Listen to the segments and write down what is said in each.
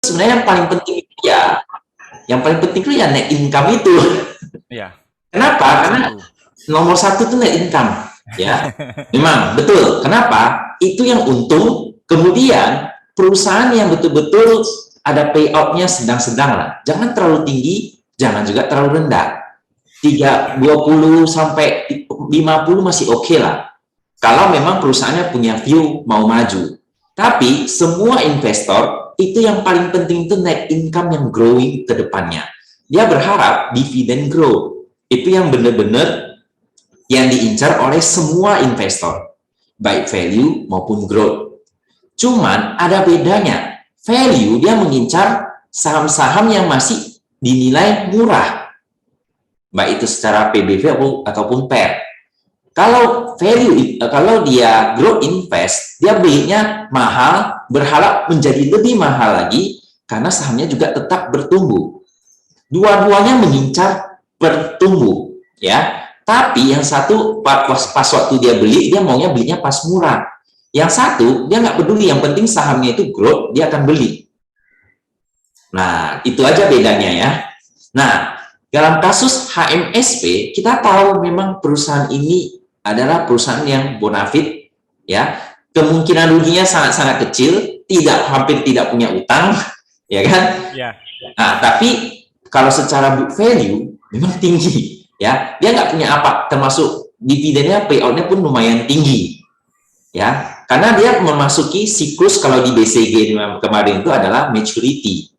sebenarnya yang paling penting itu ya net income itu. Iya, Kenapa? Karena setuju. nomor satu itu net income, ya. Memang betul. Kenapa? Itu yang untung. Kemudian perusahaan yang betul-betul ada payoutnya sedang-sedang lah. Jangan terlalu tinggi, jangan juga terlalu rendah. 20 sampai 50 masih oke lah. Kalau memang perusahaannya punya view mau maju. Tapi semua investor itu yang paling penting itu net income yang growing ke depannya. Dia berharap dividen grow. Itu yang benar-benar yang diincar oleh semua investor, baik value maupun growth. Cuman ada bedanya. Value dia mengincar saham-saham yang masih dinilai murah, baik itu secara PBV ataupun PER. Kalau dia growth invest, dia belinya mahal, berharap menjadi lebih mahal lagi karena sahamnya juga tetap bertumbuh. Dua-duanya mengincar bertumbuh, ya. Tapi yang satu pas waktu dia beli, dia maunya belinya pas murah. Yang satu dia nggak peduli, yang penting sahamnya itu growth, dia akan beli. Nah, itu aja bedanya ya. Nah, dalam kasus HMSP, kita tahu memang perusahaan ini adalah perusahaan yang bonafit, ya. Kemungkinan ruginya sangat-sangat kecil, hampir tidak punya utang, ya kan? Iya, Nah, tapi kalau secara book value memang tinggi, ya. Dia nggak punya apa, termasuk dividennya, payoutnya pun lumayan tinggi, ya. Karena dia memasuki siklus kalau di BCG kemarin itu adalah maturity.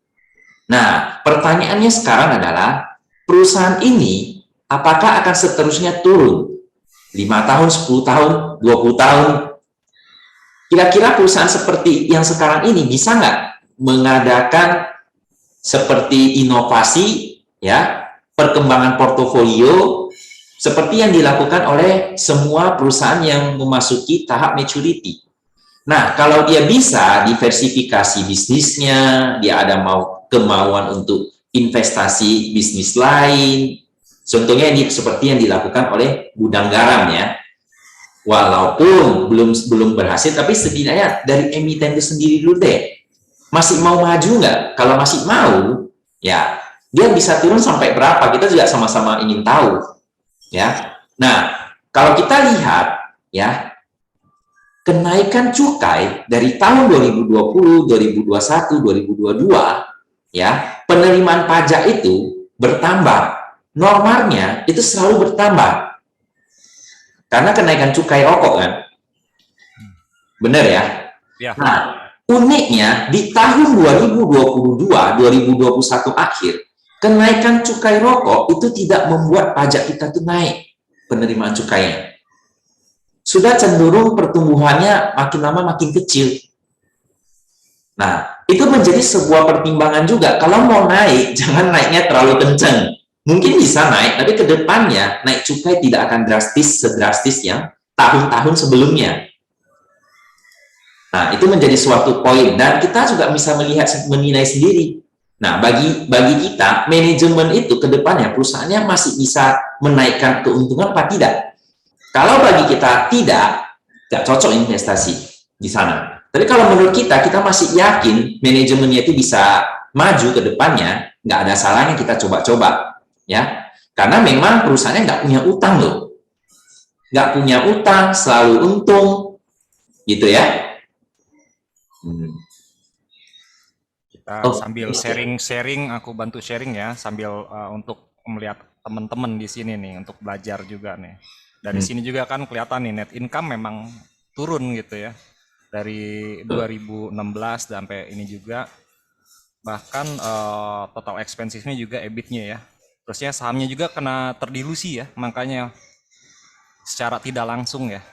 Nah, pertanyaannya sekarang adalah perusahaan ini apakah akan seterusnya turun 5 tahun, 10 tahun, 20 tahun? Kira-kira perusahaan seperti yang sekarang ini bisa nggak mengadakan seperti inovasi, ya, perkembangan portofolio seperti yang dilakukan oleh semua perusahaan yang memasuki tahap maturity? Nah, kalau dia bisa diversifikasi bisnisnya, dia ada kemauan untuk investasi bisnis lain, contohnya seperti yang dilakukan oleh Gudang Garam, ya. Walaupun belum berhasil, tapi setidaknya dari emiten itu sendiri dulu deh. Masih mau maju nggak? Kalau masih mau, ya dia bisa turun sampai berapa? Kita juga sama-sama ingin tahu, ya. Nah, kalau kita lihat, ya, kenaikan cukai dari tahun 2020, 2021, 2022, ya, penerimaan pajak itu bertambah. Normalnya itu selalu bertambah karena kenaikan cukai rokok kan. Benar ya? iya. Nah, uniknya di tahun 2022, 2021 akhir, kenaikan cukai rokok itu tidak membuat pajak kita tuh naik penerimaan cukainya. Sudah cenderung pertumbuhannya makin lama makin kecil. Nah, itu menjadi sebuah pertimbangan juga. Kalau mau naik, jangan naiknya terlalu kencang. Mungkin bisa naik, tapi ke depannya naik cukai tidak akan sedrastis yang tahun-tahun sebelumnya. Nah, itu menjadi suatu poin dan kita juga bisa menilai sendiri. Nah, bagi kita manajemen itu ke depannya perusahaannya masih bisa menaikkan keuntungan apa tidak? Kalau bagi kita tidak cocok investasi di sana. Tapi kalau menurut kita masih yakin manajemennya itu bisa maju ke depannya, nggak ada salahnya kita coba-coba, ya. Karena memang perusahaannya nggak punya utang loh, nggak punya utang, selalu untung, gitu ya. Kita Oh, sambil sharing-sharing, aku bantu sharing ya, sambil untuk melihat teman-teman di sini nih, untuk belajar juga nih. Dari hmm. sini juga kan kelihatan nih, net income memang turun gitu ya. Dari 2016 sampai ini juga, bahkan total expenses-nya juga EBIT-nya ya. Terusnya sahamnya juga kena terdilusi ya, makanya secara tidak langsung ya.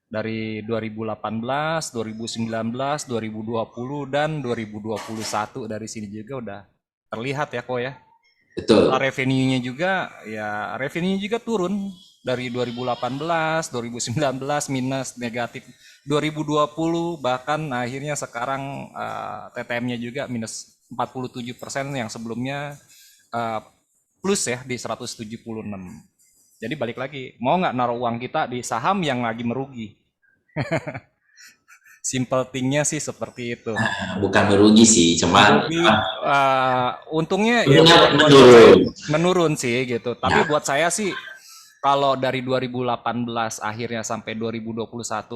Dari 2018, 2019, 2020 dan 2021 dari sini juga udah terlihat ya kok ya. Total Betul. revenue-nya juga ya revenue-nya juga turun dari 2018, 2019 minus negatif 2020 bahkan akhirnya sekarang TTM-nya juga minus 47% yang sebelumnya eh, plus ya di 176. Jadi balik lagi, mau nggak naruh uang kita di saham yang lagi merugi? Simple thing-nya sih seperti itu. Bukan merugi sih, cuma Merugi, untungnya ya untungnya buat saya menurun. menurun sih gitu. Tapi Ya, buat saya sih kalau dari 2018 akhirnya sampai 2021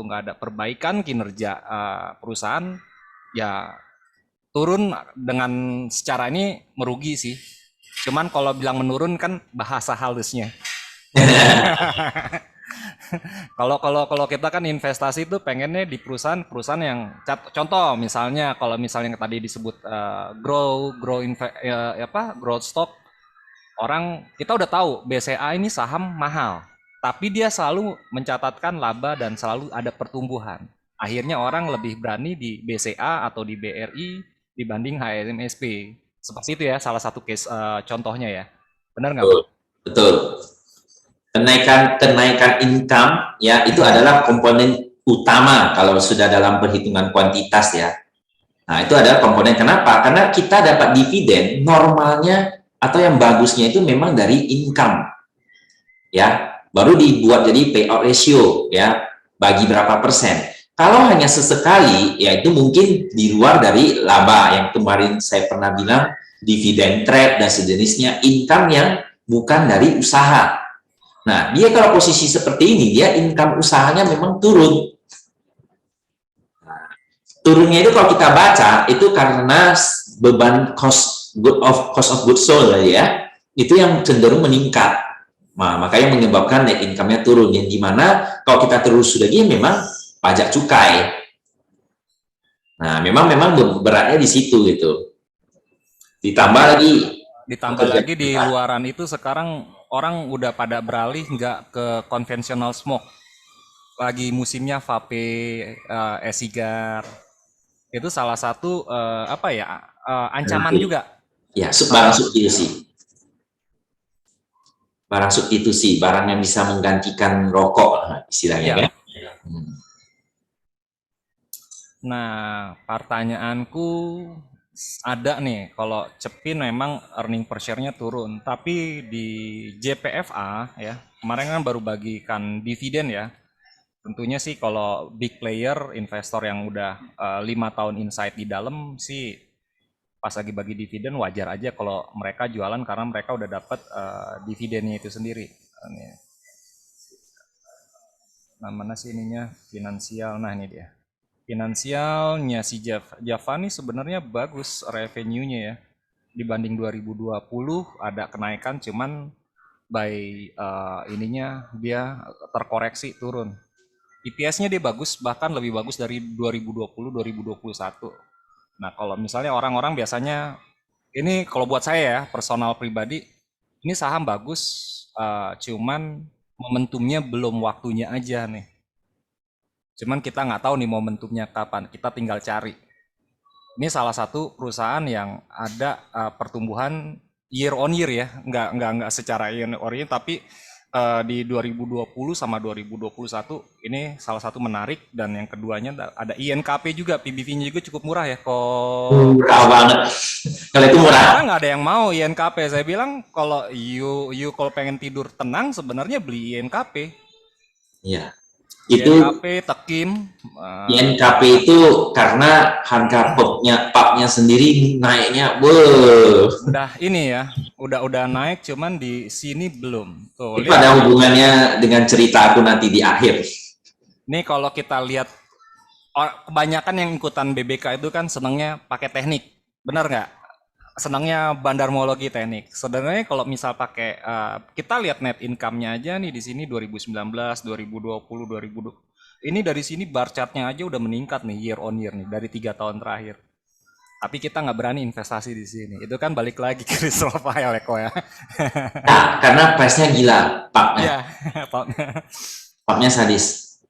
nggak ada perbaikan kinerja perusahaan, ya turun dengan secara ini merugi sih. Cuman kalau bilang menurun kan bahasa halusnya. Kalau kita kan investasi itu pengennya di perusahaan yang contoh misalnya kalau misalnya yang tadi disebut growth stock, orang kita udah tahu BCA ini saham mahal, tapi dia selalu mencatatkan laba dan selalu ada pertumbuhan. Akhirnya orang lebih berani di BCA atau di BRI dibanding HMSP. Seperti itu ya, salah satu case contohnya ya. Benar nggak, betul. Bang? Betul. Kenaikan income ya itu adalah komponen utama kalau sudah dalam perhitungan kuantitas ya. Nah, itu adalah komponen kenapa? Karena kita dapat dividen normalnya atau yang bagusnya itu memang dari income ya. Baru dibuat jadi payout ratio ya, bagi berapa persen. Kalau hanya sesekali ya itu mungkin di luar dari laba yang kemarin saya pernah bilang dividen trap dan sejenisnya, income yang bukan dari usaha. Nah, dia kalau posisi seperti ini, dia income usahanya memang turun. Turunnya itu kalau kita baca, itu karena beban cost of goods sold ya, itu yang cenderung meningkat. Nah, makanya menyebabkan net income-nya turun. Yang dimana kalau kita terus lagi memang pajak cukai. Nah, memang beratnya di situ gitu. Ditambah lagi Ditambah pekerja lagi di kita. luaran itu sekarang orang udah pada beralih nggak ke konvensional smoke. Lagi musimnya vape, e-sigar. Itu salah satu ancaman juga. Ya, barang Kalau substitusi. Barang substitusi, barang yang bisa menggantikan rokok istilahnya ya, kan. Hmm. nah pertanyaanku ada nih, kalau Cepin memang earning per share-nya turun, tapi di JPFA ya kemarin kan baru bagikan dividen ya. Tentunya sih kalau big player, investor yang udah 5 tahun insight di dalam sih pas lagi bagi dividen wajar aja kalau mereka jualan karena mereka udah dapat dividennya itu sendiri. Ini, nah mana sih ininya finansial, nah ini dia. Finansialnya si Java nih sebenarnya bagus revenue-nya ya. Dibanding 2020 ada kenaikan cuman by ininya dia terkoreksi turun. EPS-nya dia bagus, bahkan lebih bagus dari 2020-2021. Nah, kalau misalnya orang-orang biasanya, ini kalau buat saya ya, personal pribadi, ini saham bagus, cuman momentumnya belum waktunya aja nih. Cuman kita nggak tahu nih momentumnya kapan, kita tinggal cari. Ini salah satu perusahaan yang ada pertumbuhan year on year ya, nggak secara year on year, tapi di 2020 sama 2021 ini salah satu menarik dan yang keduanya ada INKP juga, PBV-nya juga cukup murah ya. Kok Murah banget. Kalau itu murah. orang-orang nggak ada yang mau INKP. Saya bilang kalau you kalau pengen tidur tenang sebenarnya beli INKP. Ya. Itu INKP, Tekim, INKP itu karena harga pupnya sendiri naiknya, beuh. udah ini ya, udah naik cuman di sini belum. Tuh, Itu lihat ada nih. hubungannya dengan cerita aku nanti di akhir. Nih kalau kita lihat kebanyakan yang ikutan BBK itu kan senangnya pakai teknik. Benar nggak? Senangnya bandarmologi teknik. Sebenarnya kalau misal pakai kita lihat net income-nya aja nih di sini 2019, 2020, 2020. Ini dari sini bar chart-nya aja udah meningkat nih year on year nih dari 3 tahun terakhir. Tapi kita nggak berani investasi di sini. Itu kan balik lagi ke risk profile ya kok ya. Ya, karena price-nya gila, pupnya. Iya, Pupnya sadis.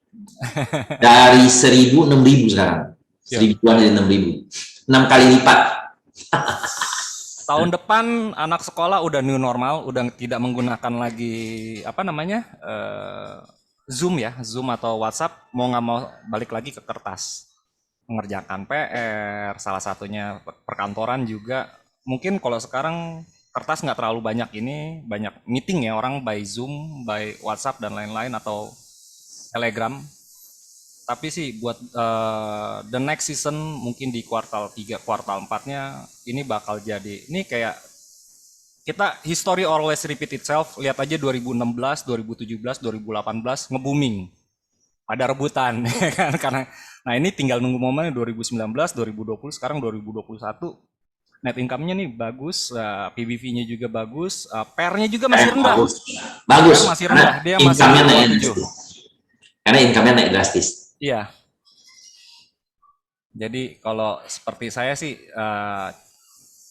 Dari 1.000, 6.000 sekarang. ya. 1.000-an jadi 6.000. 6 kali lipat. Tahun depan anak sekolah udah new normal, udah tidak menggunakan lagi apa namanya Zoom ya, Zoom atau WhatsApp. Mau nggak mau balik lagi ke kertas, mengerjakan PR, salah satunya perkantoran juga. Mungkin kalau sekarang kertas nggak terlalu banyak ini, banyak meeting ya orang by Zoom, by WhatsApp dan lain-lain atau Telegram. tapi sih buat the next season mungkin di kuartal 3, kuartal 4-nya ini bakal jadi. Ini kayak kita history always repeat itself. Lihat aja 2016, 2017, 2018 nge-booming. Ada rebutan ya kan karena nah ini tinggal nunggu momennya 2019, 2020, sekarang 2021. Net income-nya nih bagus, PBV-nya juga bagus, PER-nya juga masih rendah. Bagus, bagus. PER masih rendah, dia masih Income-nya naik 27. drastis. Karena income-nya naik drastis. Iya. Jadi kalau seperti saya sih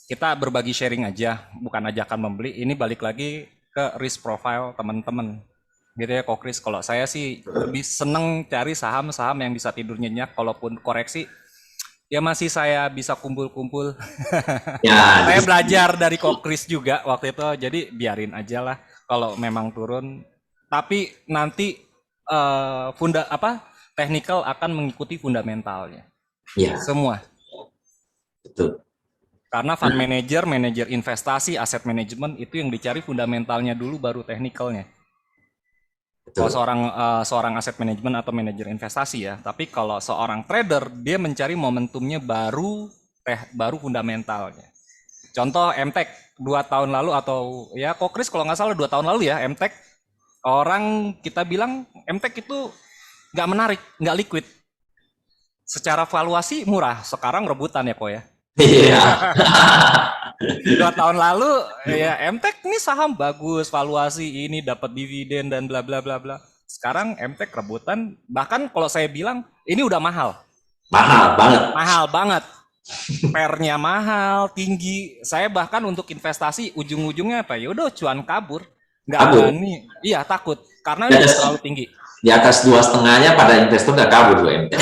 kita berbagi sharing aja, bukan ajakan membeli. Ini balik lagi ke risk profile teman-teman. Gitu ya, Kokris. Kalau saya sih lebih seneng cari saham-saham yang bisa tidur nyenyak, kalaupun koreksi ya masih saya bisa kumpul-kumpul. Ya, Saya belajar dari Kokris juga waktu itu, jadi biarin aja lah kalau memang turun. Tapi nanti technical akan mengikuti fundamentalnya. ya, Semua. betul. Karena fund manager, manajer investasi, aset manajemen itu yang dicari fundamentalnya dulu baru technicalnya. Kalau Betul. seorang aset manajemen atau manajer investasi ya, tapi kalau seorang trader dia mencari momentumnya baru fundamentalnya. Contoh MTEK 2 tahun lalu atau ya Kokris kalau nggak salah 2 tahun lalu ya MTEK, orang kita bilang MTEK itu nggak menarik, nggak liquid. Secara valuasi murah, sekarang rebutan ya kok ya. Iya. 2 tahun lalu ya MTEK ini saham bagus, valuasi ini dapat dividen dan bla bla bla bla. Sekarang MTEK rebutan, bahkan kalau saya bilang ini udah mahal. Mahal banget. Mahal banget. PER-nya mahal, tinggi. Saya bahkan untuk investasi ujung-ujungnya apa? Ya udah cuan kabur. Nggak Kabur. berani. Iya, takut karena ini Yes. terlalu tinggi. Di atas 2,5-nya pada investor udah kabur loh MT.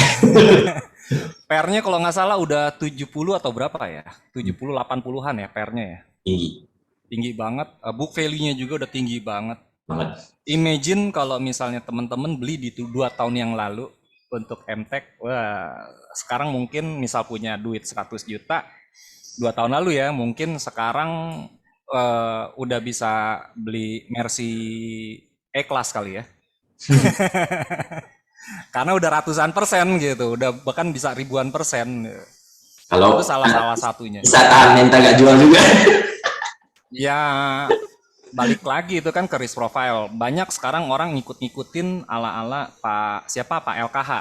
PER-nya kalau nggak salah udah 70 atau berapa ya? 70 80-an ya PER-nya ya. Tinggi Tinggi banget. Book value-nya juga udah tinggi banget. banget. Imagine kalau misalnya teman-teman beli di 2 tahun yang lalu untuk MTEK, wah sekarang mungkin misal punya duit 100 juta 2 tahun lalu ya, mungkin sekarang udah bisa beli Mercy E-Class kali ya. Karena udah ratusan persen gitu, udah bahkan bisa ribuan persen. Kalau Itu salah satunya. bisa tahan mental gak jual juga. Ya balik lagi itu kan ke risk profile. Banyak sekarang orang ngikut-ngikutin ala-ala Pak LKH.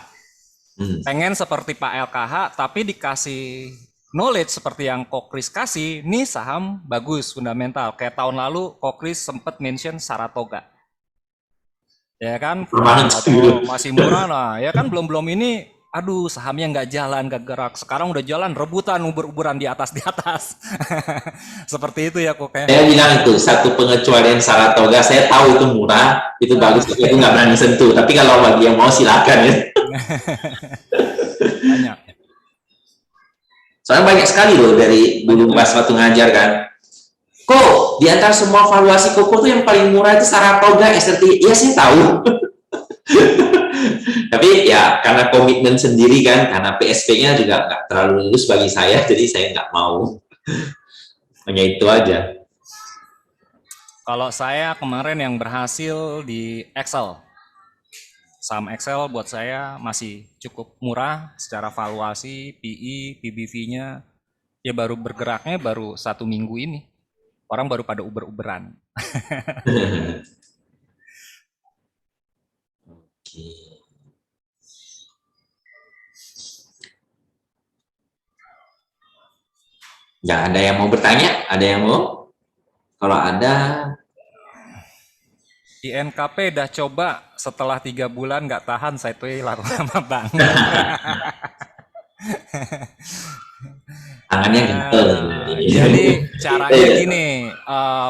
Pengen seperti Pak LKH tapi dikasih knowledge seperti yang Kokris kasih, nih saham bagus fundamental. Kayak tahun lalu Kokris sempat mention Saratoga. Ya kan, masih murah lah. Ya kan belum ini, aduh sahamnya nggak jalan, nggak gerak. Sekarang udah jalan, rebutan uber-uberan di atas. Seperti itu ya kok kayak. Saya bilang itu satu pengecualian Saratoga. Saya tahu itu murah, itu bagus, itu nggak berani sentuh. Tapi kalau bagi yang mau silakan ya. Banyak. Soalnya banyak sekali loh dari dulu pas waktu ngajar kan. Kok di antara semua valuasi Koko tuh yang paling murah itu Saratoga, SRT. Iya sih tahu. Tapi ya karena komitmen sendiri kan, karena PSP-nya juga nggak terlalu lulus bagi saya, jadi saya nggak mau. Hanya itu aja. Kalau saya kemarin yang berhasil di Excel, saham Excel buat saya masih cukup murah secara valuasi, PE, PBV-nya. Ya baru bergeraknya baru 1 minggu ini. Orang baru pada uber-uberan. Nggak ada yang mau bertanya? Ada yang mau? Kalau ada, INKP udah coba setelah 3 bulan nggak tahan, saya tuh lama banget. tangannya gentle. Jadi caranya gini,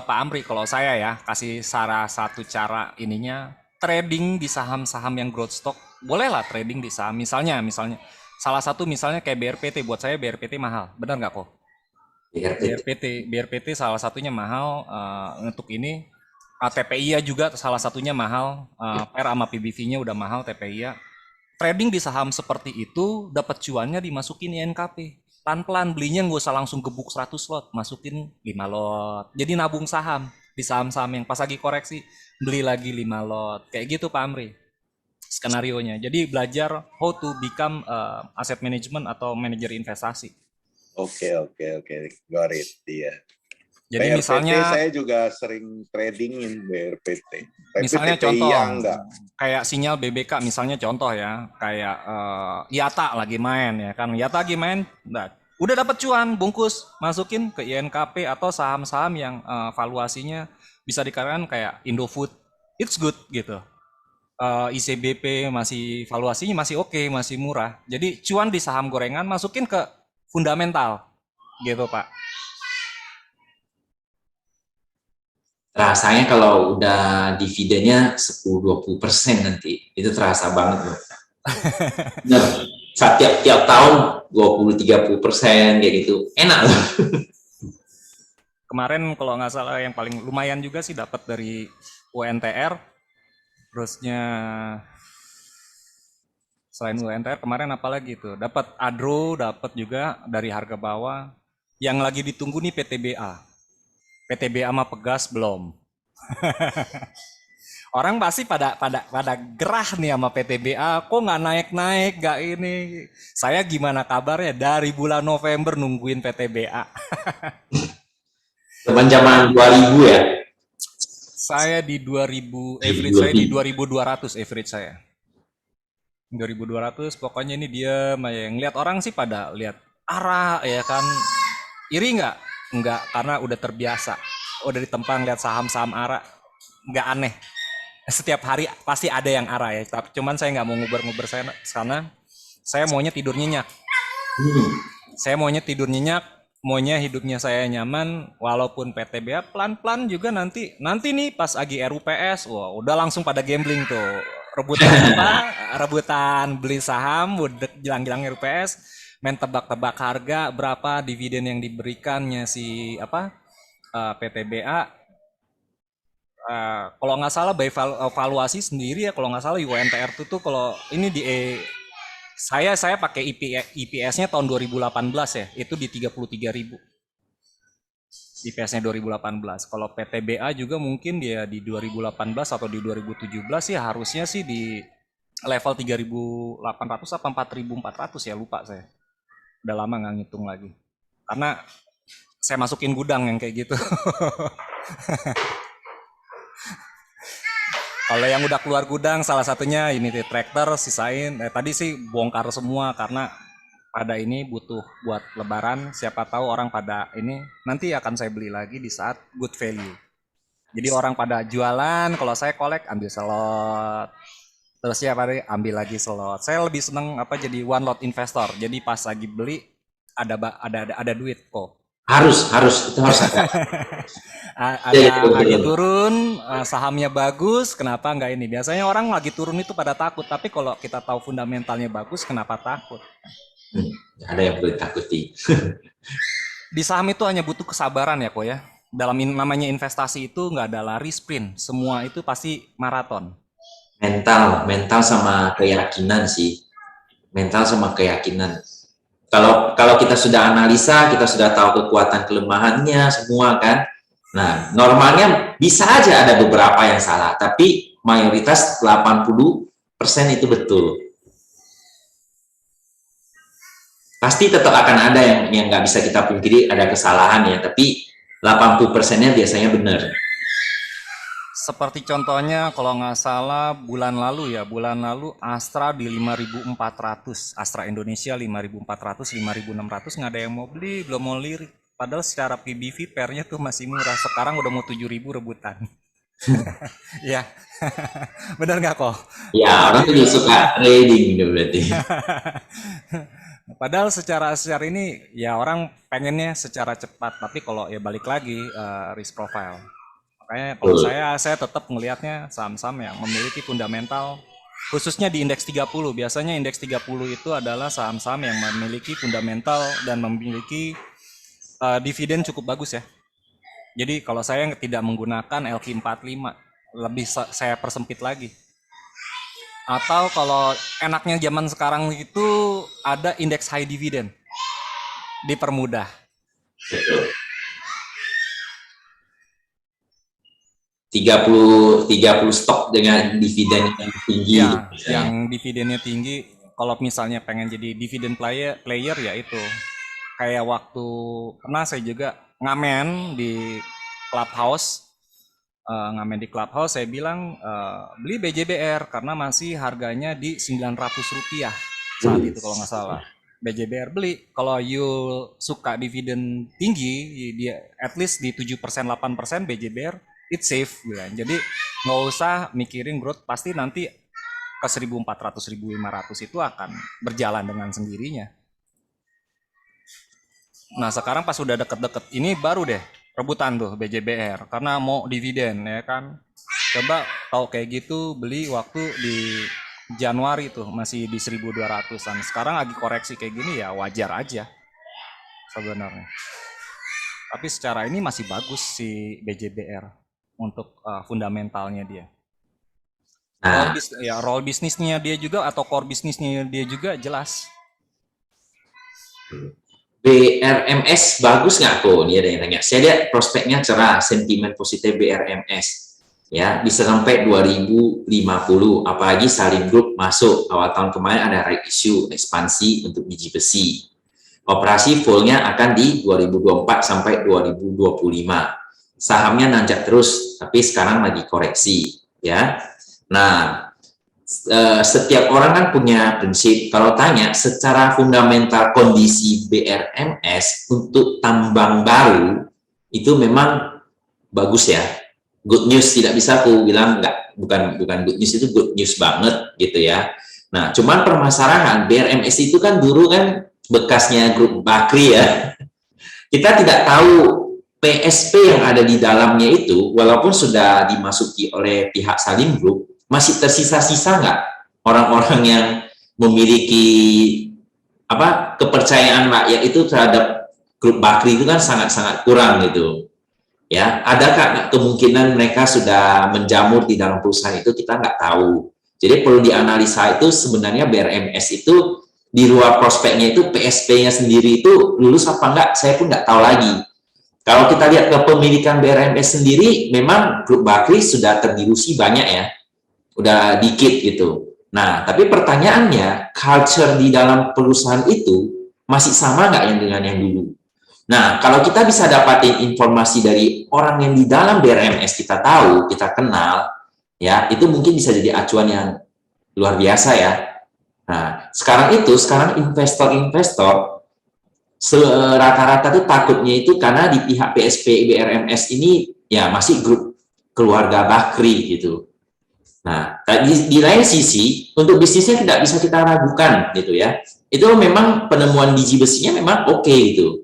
Pak Amri, kalau saya ya kasih satu cara ininya, trading di saham-saham yang growth stock, bolehlah trading di saham. Misalnya salah satu misalnya kayak BRPT, buat saya BRPT mahal, benar nggak kok? BRPT salah satunya mahal untuk ini. TPIA juga salah satunya mahal, PER sama PBV-nya udah mahal TPIA. Trading di saham seperti itu dapat cuannya dimasukin INKP. Pelan-pelan belinya nggak usah langsung gebuk 100 lot, masukin 5 lot. Jadi nabung saham di saham-saham yang pas lagi koreksi, beli lagi 5 lot. Kayak gitu Pak Amri. skenarionya. Jadi belajar how to become asset management atau manajer investasi. Oke, got it. Iya. Jadi BRPT misalnya saya juga sering tradingin BRPT. Tapi misalnya TPIA contoh enggak. kayak sinyal BBK misalnya contoh ya, kayak Yata lagi main ya kan. Yata lagi main, nah, udah dapat cuan bungkus, masukin ke INKP atau saham-saham yang valuasinya bisa dikatakan kayak Indofood. It's good gitu. ICBP masih valuasinya masih oke, masih murah. Jadi cuan di saham gorengan masukin ke fundamental gitu, Pak. Rasanya kalau udah dividennya 10-20% nanti, itu terasa banget loh. Bener. Tiap tahun 20-30% kayak gitu, enak loh. Kemarin kalau nggak salah yang paling lumayan juga sih dapat dari UNTR. Terusnya selain UNTR kemarin apalagi tuh? Dapat Adro, dapat juga dari harga bawah. Yang lagi ditunggu nih PTBA. PTBA mah Pegas belum. Orang pasti pada gerah nih sama PTBA, kok nggak naik-naik, nggak ini. Saya gimana kabarnya dari bulan November nungguin PTBA. Zaman 2000 ya. Saya di 2000, average saya di 2200 average saya. 2200 pokoknya ini dia yang lihat orang sih pada lihat arah ya kan. Iri nggak? Nggak, karena udah terbiasa. Udah ditempang lihat saham-saham arah. Nggak aneh. Setiap hari pasti ada yang arah ya. Tapi cuman saya nggak mau nguber-nguber sana. Saya maunya tidur nyenyak. Saya maunya tidur nyenyak. Maunya hidupnya saya nyaman. Walaupun PTBA pelan-pelan juga nanti nih pas lagi RUPS. Wah udah langsung pada gambling tuh. Rebutan apa? Rebutan beli saham. Udah jelang-jelang RUPS. Main tebak-tebak harga. Berapa dividen yang diberikannya si PTBA. Kalau nggak salah by valuasi sendiri ya, kalau nggak salah UNTR itu tuh kalau ini di saya pakai IPS-nya tahun 2018 ya, itu di 33.000. IPS-nya 2018. Kalau PTBA juga mungkin dia di 2018 atau di 2017 ya harusnya sih di level 3.800 atau 4.400 ya, lupa saya. Udah lama nggak ngitung lagi. Karena saya masukin gudang yang kayak gitu. Kalau yang udah keluar gudang, salah satunya ini traktor, sisain. Tadi sih bongkar semua karena pada ini butuh buat lebaran. Siapa tahu orang pada ini nanti akan saya beli lagi di saat good value. Jadi orang pada jualan, kalau saya kolek ambil slot. Terus ya pada ambil lagi slot. Saya lebih seneng jadi one lot investor. Jadi pas lagi beli ada duit kok. Harus itu harus ada. Ada lagi turun, sahamnya bagus, kenapa nggak ini? Biasanya orang lagi turun itu pada takut, tapi kalau kita tahu fundamentalnya bagus, kenapa takut? Ada yang perlu ditakuti. Di saham itu hanya butuh kesabaran ya, kok ya. Dalam namanya investasi itu nggak ada lari sprint, semua itu pasti maraton. Mental sama keyakinan sih. Mental sama keyakinan. Kalau kita sudah analisa, kita sudah tahu kekuatan kelemahannya semua kan. Nah, normalnya bisa aja ada beberapa yang salah, tapi mayoritas 80% itu betul. Pasti tetap akan ada yang nggak bisa kita pungkiri ada kesalahan ya, tapi 80%-nya biasanya benar. Seperti contohnya kalau nggak salah bulan lalu Astra di 5.400, Astra Indonesia 5.400, 5.600 nggak ada yang mau beli, belum mau lirik. Padahal secara PBV pairnya tuh masih murah, sekarang udah mau 7.000 rebutan. Ya, benar nggak kok? Ya, orang tuh suka trading gitu berarti. Padahal secara ini ya orang pengennya secara cepat, tapi kalau ya balik lagi risk profile. Makanya kalau saya tetap melihatnya saham-saham yang memiliki fundamental, khususnya di indeks 30. Biasanya indeks 30 itu adalah saham-saham yang memiliki fundamental dan memiliki dividen cukup bagus ya. Jadi kalau saya tidak menggunakan LQ45, lebih saya persempit lagi. Atau kalau enaknya zaman sekarang itu ada indeks high dividend, dipermudah. 30 stok dengan dividen yang tinggi. Ya, gitu yang dividennya tinggi, kalau misalnya pengen jadi dividen player ya itu. Kayak waktu pernah saya juga ngamen di Clubhouse, saya bilang beli BJBR karena masih harganya di Rp900 saat itu kalau nggak salah. BJBR beli, kalau you suka dividen tinggi, dia at least di 7%, 8% BJBR, it's safe bilang. Jadi nggak usah mikirin growth, pasti nanti ke 1.400, 1.500 itu akan berjalan dengan sendirinya. Nah sekarang pas udah deket-deket ini baru deh rebutan tuh BJBR karena mau dividen ya kan. Coba tahu kayak gitu beli waktu di Januari tuh masih di 1.200-an. Sekarang lagi koreksi kayak gini ya wajar aja sebenarnya. Tapi secara ini masih bagus si BJBR untuk fundamentalnya dia. Nah, Role bisnisnya dia juga atau core bisnisnya dia juga jelas. BRMS bagus nggak kok? Ini ada yang tanya. Saya lihat prospeknya cerah, sentimen positif BRMS. Ya, bisa sampai 2050, apalagi Salim Group masuk. Awal tahun kemarin ada right issue, ekspansi untuk biji besi. Operasi fullnya akan di 2024 sampai 2025. Sahamnya nanjak terus, tapi sekarang lagi koreksi. Ya, nah, setiap orang kan punya prinsip. Kalau tanya secara fundamental kondisi BRMS untuk tambang baru itu memang bagus ya. Good news, tidak bisa aku bilang bukan good news, itu good news banget gitu ya. Nah, cuman permasalahan BRMS itu kan dulu kan bekasnya grup Bakri ya. Kita tidak tahu PSP yang ada di dalamnya itu, walaupun sudah dimasuki oleh pihak Salim Group, masih tersisa-sisa nggak orang-orang yang memiliki kepercayaan rakyat itu terhadap grup Bakri itu kan sangat-sangat kurang gitu. Ya, adakah kemungkinan mereka sudah menjamur di dalam perusahaan itu, kita nggak tahu. Jadi perlu dianalisa itu sebenarnya BRMS itu di luar prospeknya itu PSP-nya sendiri itu lulus apa enggak, saya pun nggak tahu lagi. Kalau kita lihat kepemilikan BRMS sendiri, memang grup Bakri sudah terdilusi banyak ya, udah dikit gitu. Nah, tapi pertanyaannya, culture di dalam perusahaan itu masih sama nggak yang dengan yang dulu? Nah, kalau kita bisa dapatin informasi dari orang yang di dalam BRMS kita tahu, kita kenal, ya, itu mungkin bisa jadi acuan yang luar biasa ya. Nah, sekarang investor-investor rata-rata itu takutnya itu karena di pihak PSP BRMS ini ya masih grup keluarga Bakri gitu. Nah, di lain sisi untuk bisnisnya tidak bisa kita ragukan gitu ya. Itu memang penemuan biji besinya memang oke gitu.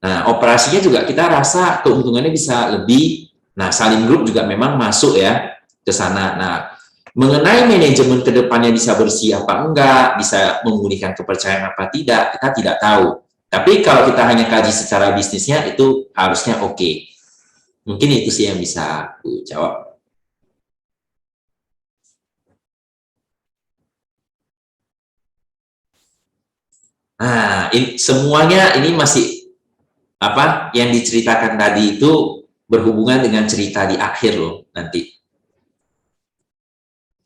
Nah, operasinya juga kita rasa keuntungannya bisa lebih. Nah, Salim Group juga memang masuk ya ke sana. Nah, mengenai manajemen ke depannya bisa bersih apa enggak, bisa memulihkan kepercayaan apa tidak, kita tidak tahu. Tapi kalau kita hanya kaji secara bisnisnya, itu harusnya oke. Mungkin itu sih yang bisa aku jawab. Nah, semuanya ini masih yang diceritakan tadi itu berhubungan dengan cerita di akhir loh nanti,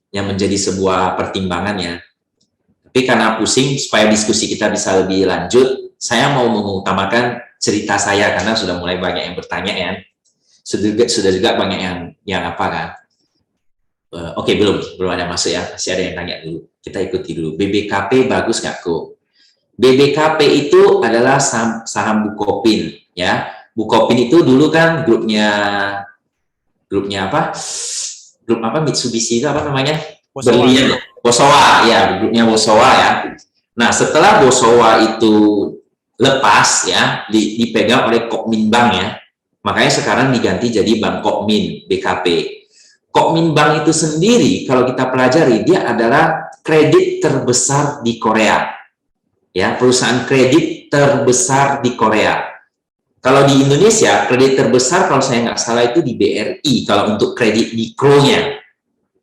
yang menjadi sebuah pertimbangan ya. Tapi karena pusing, supaya diskusi kita bisa lebih lanjut, saya mau mengutamakan cerita saya karena sudah mulai banyak yang bertanya ya. Sudah juga banyak yang apa kan. Oke, belum ada masuk ya, masih ada yang tanya dulu. Kita ikuti dulu. BBKP bagus nggak kok? BBKP itu adalah saham Bukopin ya. Bukopin itu dulu kan grupnya apa? Grup apa Mitsubishi itu apa namanya? Berlian. Bosowa ya, grupnya Bosowa ya. Nah, setelah Bosowa itu lepas ya, dipegang oleh Kokminbank ya. Makanya sekarang diganti jadi Bank Kokmin, BKP. Kokminbank itu sendiri kalau kita pelajari dia adalah kredit terbesar di Korea. Ya, perusahaan kredit terbesar di Korea. Kalau di Indonesia, kredit terbesar kalau saya nggak salah itu di BRI, kalau untuk kredit mikronya.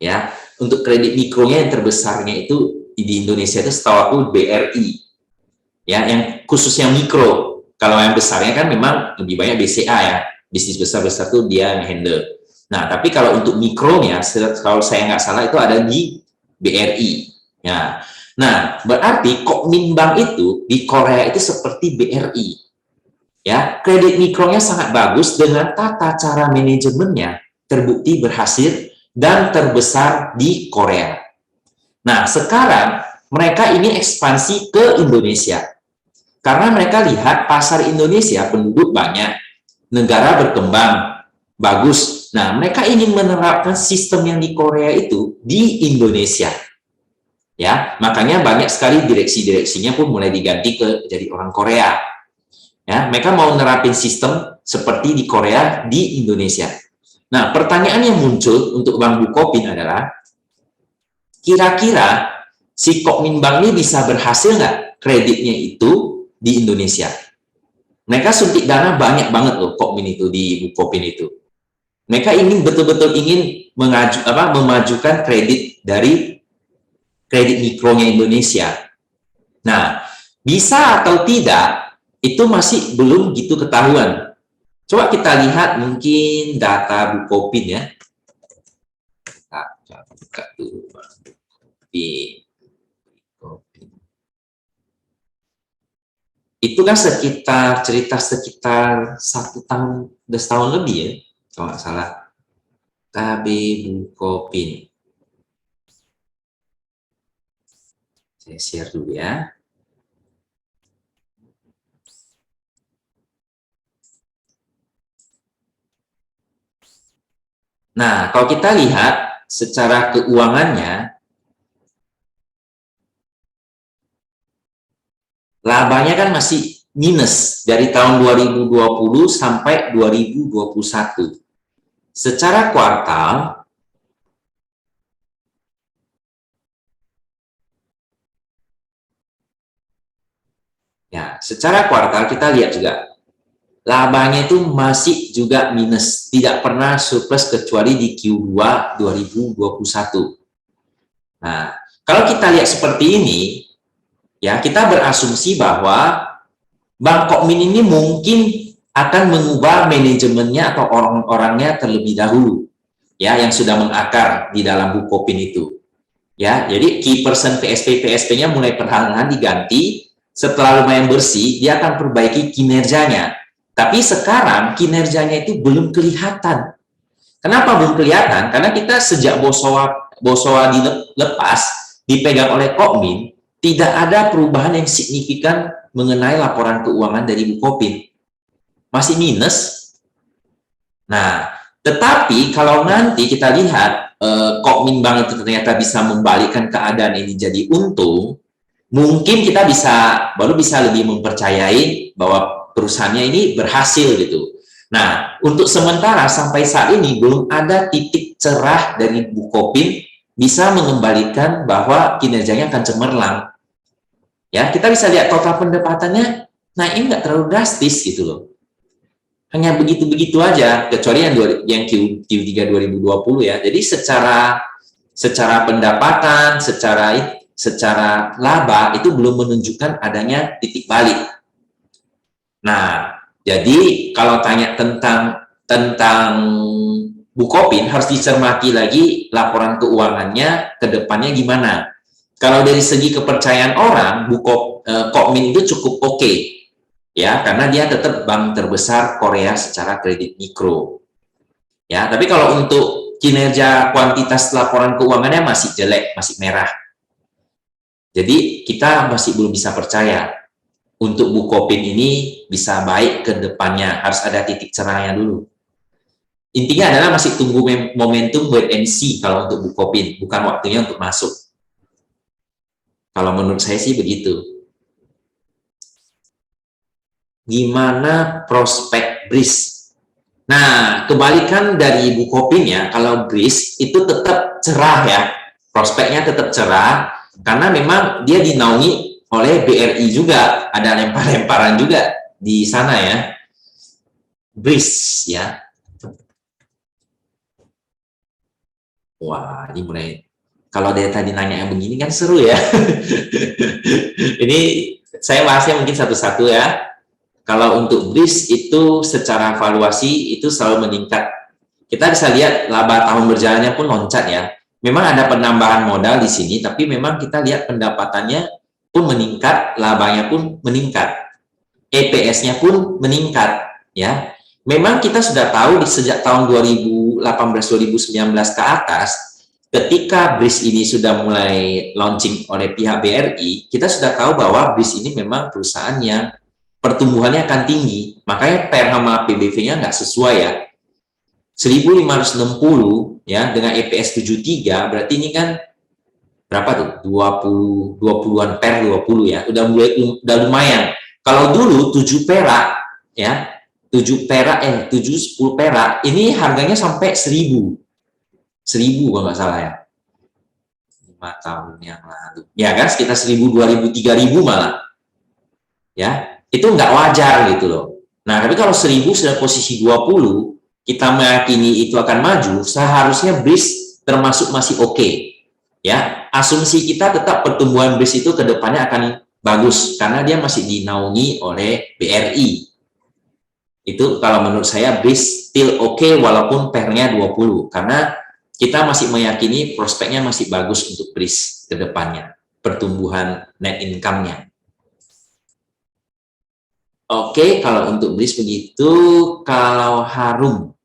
Ya, untuk kredit mikronya yang terbesarnya itu di Indonesia itu setahu aku BRI. Ya, yang khususnya mikro. Kalau yang besarnya kan memang lebih banyak BCA ya. Bisnis besar-besar tuh dia yang handle. Nah, tapi kalau untuk mikronya, kalau saya nggak salah itu ada di BRI. Ya. Nah, berarti Kominbank itu di Korea itu seperti BRI. Ya, kredit mikronya sangat bagus dengan tata cara manajemennya terbukti berhasil dan terbesar di Korea. Nah, sekarang mereka ingin ekspansi ke Indonesia. Karena mereka lihat pasar Indonesia penduduk banyak, negara berkembang, bagus. Nah, mereka ingin menerapkan sistem yang di Korea itu di Indonesia. Ya, makanya banyak sekali direksi-direksinya pun mulai diganti ke jadi orang Korea. Ya, mereka mau nerapin sistem seperti di Korea di Indonesia. Nah, pertanyaan yang muncul untuk Bank Bukopin adalah, kira-kira si Kominbank ini bisa berhasil nggak kreditnya itu di Indonesia? Mereka suntik dana banyak banget loh, Kokmin itu di Bukopin itu. Mereka ingin betul-betul ingin memajukan kredit dari kredit mikronya Indonesia. Nah, bisa atau tidak, itu masih belum gitu ketahuan. Coba kita lihat mungkin data Bukopin ya. Kita buka dulu. Bukopin. Itu kan sekitar 1 tahun, 1 tahun lebih ya, kalau nggak salah. KB Bukopin. Saya share dulu ya. Nah, kalau kita lihat secara keuangannya, labanya kan masih minus dari tahun 2020 sampai 2021. Secara kuartal, ya, secara kuartal kita lihat juga labanya itu masih juga minus, tidak pernah surplus kecuali di Q2 2021. Nah, kalau kita lihat seperti ini, ya, kita berasumsi bahwa Bank Kokmin ini mungkin akan mengubah manajemennya atau orang-orangnya terlebih dahulu, ya, yang sudah mengakar di dalam Bukopin itu. Ya, jadi key person PSP-nya mulai perlahan-lahan diganti. Setelah lumayan bersih, dia akan perbaiki kinerjanya. Tapi sekarang kinerjanya itu belum kelihatan. Kenapa belum kelihatan? Karena kita sejak Bosowa dilepas, dipegang oleh Kokmin, tidak ada perubahan yang signifikan mengenai laporan keuangan dari Bukopin. Masih minus. Nah, tetapi kalau nanti kita lihat Kominbank itu ternyata bisa membalikkan keadaan ini jadi untung, mungkin kita baru bisa lebih mempercayai bahwa perusahaannya ini berhasil gitu. Nah, untuk sementara sampai saat ini belum ada titik cerah dari Bukopin bisa mengembalikan bahwa kinerjanya akan cemerlang. Ya, kita bisa lihat total pendapatannya naik nggak terlalu drastis gitu loh. Hanya begitu-begitu aja, kecuali yang Q3 2020 ya. Jadi secara pendapatan, secara laba itu belum menunjukkan adanya titik balik. Nah, jadi kalau tanya tentang Bukopin, harus dicermati lagi laporan keuangannya ke depannya gimana. Kalau dari segi kepercayaan orang, Kokmin itu cukup oke, ya, karena dia tetap bank terbesar Korea secara kredit mikro. Ya, tapi kalau untuk kinerja kuantitas laporan keuangannya masih jelek, masih merah. Jadi kita masih belum bisa percaya untuk Bukopin ini bisa baik ke depannya, harus ada titik cerahnya dulu. Intinya adalah masih tunggu momentum wait and see kalau untuk Bukopin, bukan waktunya untuk masuk. Kalau menurut saya sih begitu. Gimana prospek BRIS? Nah, kebalikan dari Bukopin ya, kalau BRIS itu tetap cerah ya, prospeknya tetap cerah, karena memang dia dinaungi oleh BRI juga, ada lempar-lemparan juga di sana ya. BRIS ya. Wah, ini mulai, kalau dari tadi nanya yang begini kan seru ya. Ini saya bahasnya mungkin satu-satu ya. Kalau untuk BRIS itu secara valuasi itu selalu meningkat. Kita bisa lihat laba tahun berjalannya pun loncat ya. Memang ada penambahan modal di sini, tapi memang kita lihat pendapatannya pun meningkat, labanya pun meningkat, EPS-nya pun meningkat ya. Memang kita sudah tahu di sejak tahun 2018-2019 ke atas, ketika BRIS ini sudah mulai launching oleh pihak BRI, kita sudah tahu bahwa BRIS ini memang perusahaan yang pertumbuhannya akan tinggi, makanya PER sama PBV-nya nggak sesuai ya. 1560 ya dengan EPS 73, berarti ini kan berapa tuh? 20-an per 20 ya. Udah lumayan. Kalau dulu 7 perak ya, 7 perak 7-10 perak ini harganya sampai 1000 kalau nggak salah ya. 5 tahun yang lalu. Ya kan sekitar 1000, 2000, 3000 malah. Ya, itu nggak wajar gitu loh. Nah, tapi kalau 1000 sudah posisi 20, kita meyakini itu akan maju, seharusnya BRIS termasuk masih oke. Ya, asumsi kita tetap pertumbuhan BRIS itu ke depannya akan bagus karena dia masih dinaungi oleh BRI. Itu kalau menurut saya BRIS still oke walaupun PER-nya 20 karena kita masih meyakini prospeknya masih bagus untuk BRIS ke depannya, pertumbuhan net income-nya. Oke, kalau untuk BRIS begitu. Kalau Harum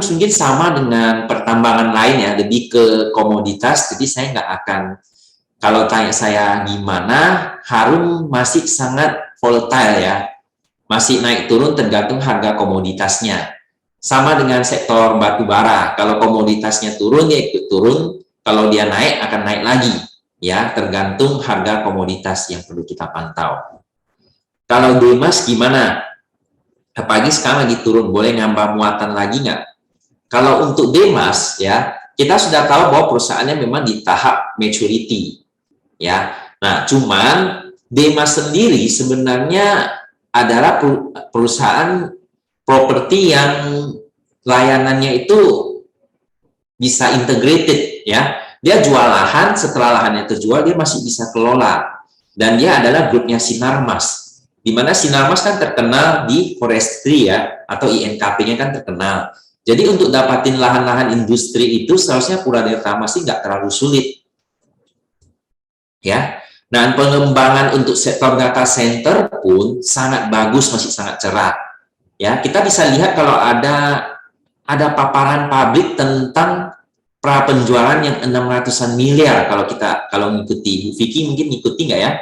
mungkin sama dengan pertambangan lain ya, lebih ke komoditas, jadi saya nggak akan, kalau tanya saya gimana, Harum masih sangat volatile ya, masih naik turun tergantung harga komoditasnya. Sama dengan sektor batu bara, kalau komoditasnya turun ya ikut turun, kalau dia naik akan naik lagi ya, tergantung harga komoditas yang perlu kita pantau. Kalau Demas gimana? Apalagi sekarang lagi turun, boleh nambah muatan lagi nggak? Kalau untuk Demas ya, kita sudah tahu bahwa perusahaannya memang di tahap maturity ya. Nah, cuman Demas sendiri sebenarnya adalah perusahaan properti yang layanannya itu bisa integrated ya. Dia jual lahan, setelah lahannya terjual dia masih bisa kelola, dan dia adalah grupnya Sinarmas, di mana Sinarmas kan terkenal di forestry ya, atau INKP-nya kan terkenal. Jadi untuk dapatin lahan-lahan industri itu seharusnya Puraderta masih nggak terlalu sulit ya. Dan pengembangan untuk sektor data center pun sangat bagus, masih sangat cerah ya. Kita bisa lihat kalau ada paparan publik tentang pra penjualan yang 600-an miliar, kalau ngikuti Bu Vicky mungkin ngikuti nggak ya.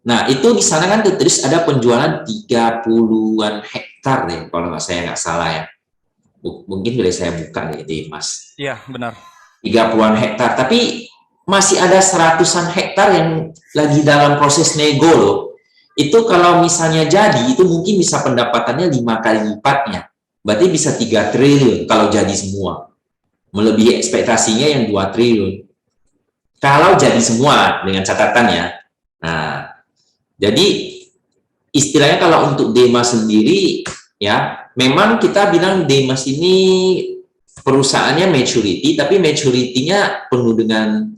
Nah, itu di sana kan terus ada penjualan 30-an hektar deh, kalau saya nggak salah ya. Mungkin boleh saya buka deh, Mas. Iya, benar. 30-an hektar, tapi masih ada 100-an hektar yang lagi dalam proses nego loh. Itu kalau misalnya jadi, itu mungkin bisa pendapatannya 5 kali lipatnya. Berarti bisa 3 triliun kalau jadi semua. Melebihi ekspektasinya yang 2 triliun. Kalau jadi semua, dengan catatannya. Nah, jadi istilahnya kalau untuk Demas sendiri ya, memang kita bilang Demas ini perusahaannya maturity, tapi maturity-nya penuh dengan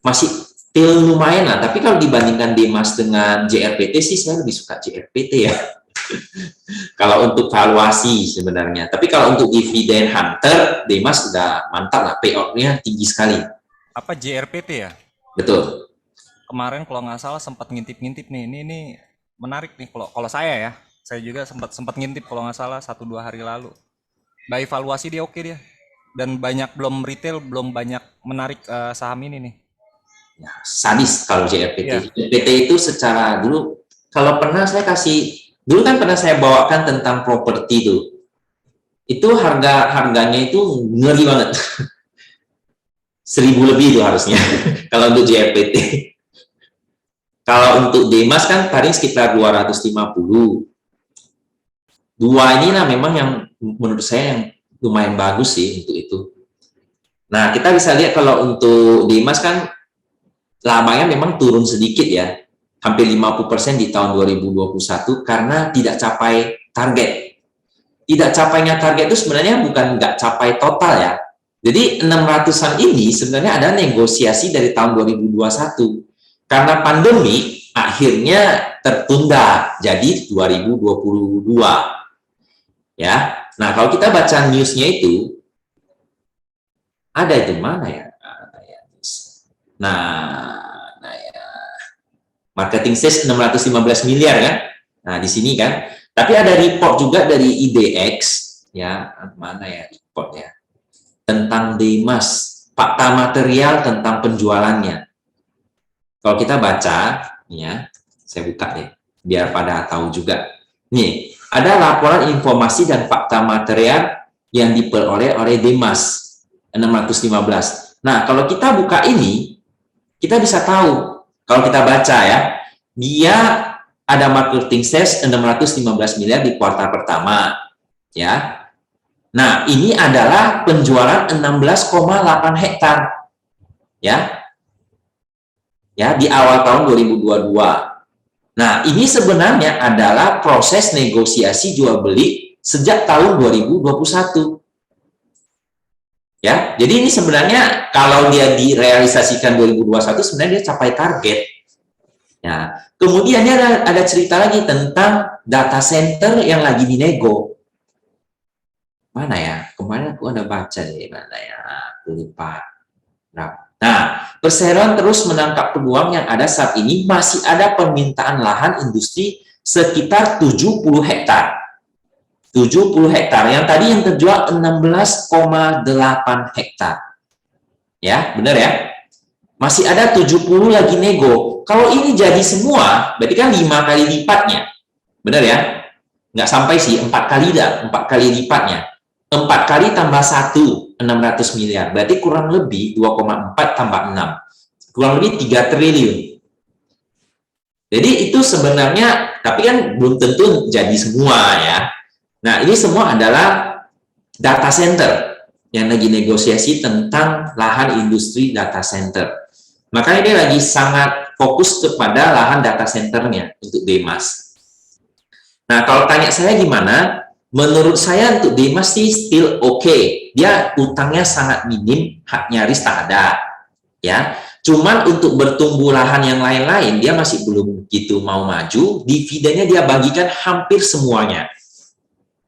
masih still lumayan lah. Tapi kalau dibandingkan Demas dengan JRPT sih saya lebih suka JRPT ya. Kalau untuk valuasi sebenarnya. Tapi kalau untuk dividen hunter, Demas udah mantap lah, payout-nya tinggi sekali. Apa JRPT ya? Betul. Kemarin kalau nggak salah sempat ngintip-ngintip nih. Ini menarik nih kalau saya ya. Saya juga sempat ngintip kalau nggak salah 1-2 hari lalu. By valuasi dia oke dia. Dan belum retail, belum banyak menarik saham ini nih. Ya, sadis kalau JRPT. Ya. JRPT itu secara dulu, kalau pernah saya kasih, dulu kan pernah saya bawakan tentang properti itu harganya itu ngeri banget. 1000 lebih itu harusnya kalau untuk JRPT. Kalau untuk Demas kan paling sekitar 250. Dua inilah memang yang menurut saya yang lumayan bagus sih untuk itu. Nah, kita bisa lihat kalau untuk Demas kan labanya memang turun sedikit ya. Hampir 50% di tahun 2021 karena tidak capai target. Tidak capainya target itu sebenarnya bukan nggak capai total ya. Jadi 600-an ini sebenarnya ada negosiasi dari tahun 2021. Karena pandemi akhirnya tertunda jadi 2022. Ya. Nah, kalau kita baca newsnya itu, ada itu mana ya? Nah ya, marketing sales 615 miliar kan? Nah, di sini kan. Tapi ada report juga dari IDX, ya, mana ya reportnya? Tentang Demas, fakta material tentang penjualannya. Kalau kita baca, ya, saya buka deh, biar pada tahu juga. Nih, ada laporan informasi dan fakta material yang diperoleh oleh Demas 615. Nah, kalau kita buka ini, kita bisa tahu. Kalau kita baca ya, dia ada marketing sales 615 miliar di kuartal pertama, ya. Nah, ini adalah penjualan 16,8 hektar, ya. Ya, di awal tahun 2022. Nah, ini sebenarnya adalah proses negosiasi jual beli sejak tahun 2021. Ya, jadi ini sebenarnya kalau dia direalisasikan 2021 sebenarnya dia capai target. Ya, kemudian ada cerita lagi tentang data center yang lagi dinego. Mana ya? Kemarin aku ada baca deh, mana ya? Aku lupa. Nah, perseroan terus menangkap peluang yang ada saat ini. Masih ada permintaan lahan industri sekitar 70 hektar. 70 hektar. Yang tadi yang terjual 16,8 hektar. Ya, benar ya? Masih ada 70 lagi nego. Kalau ini jadi semua, berarti kan 5 kali lipatnya. Benar ya? Nggak sampai sih, 4 kali dah. 4 kali lipatnya. 4 kali tambah 1, 600 miliar. Berarti kurang lebih 2,4 tambah 6. Kurang lebih 3 triliun. Jadi itu sebenarnya, tapi kan belum tentu jadi semua ya. Nah, ini semua adalah data center yang lagi negosiasi tentang lahan industri data center. Makanya dia lagi sangat fokus kepada lahan data centernya untuk Demas. Nah, kalau tanya saya gimana? Menurut saya untuk Demas sih still oke. Dia utangnya sangat minim, hak nyaris tak ada. Ya, cuman untuk bertumbuh lahan yang lain-lain dia masih belum gitu mau maju. Dividennya dia bagikan hampir semuanya.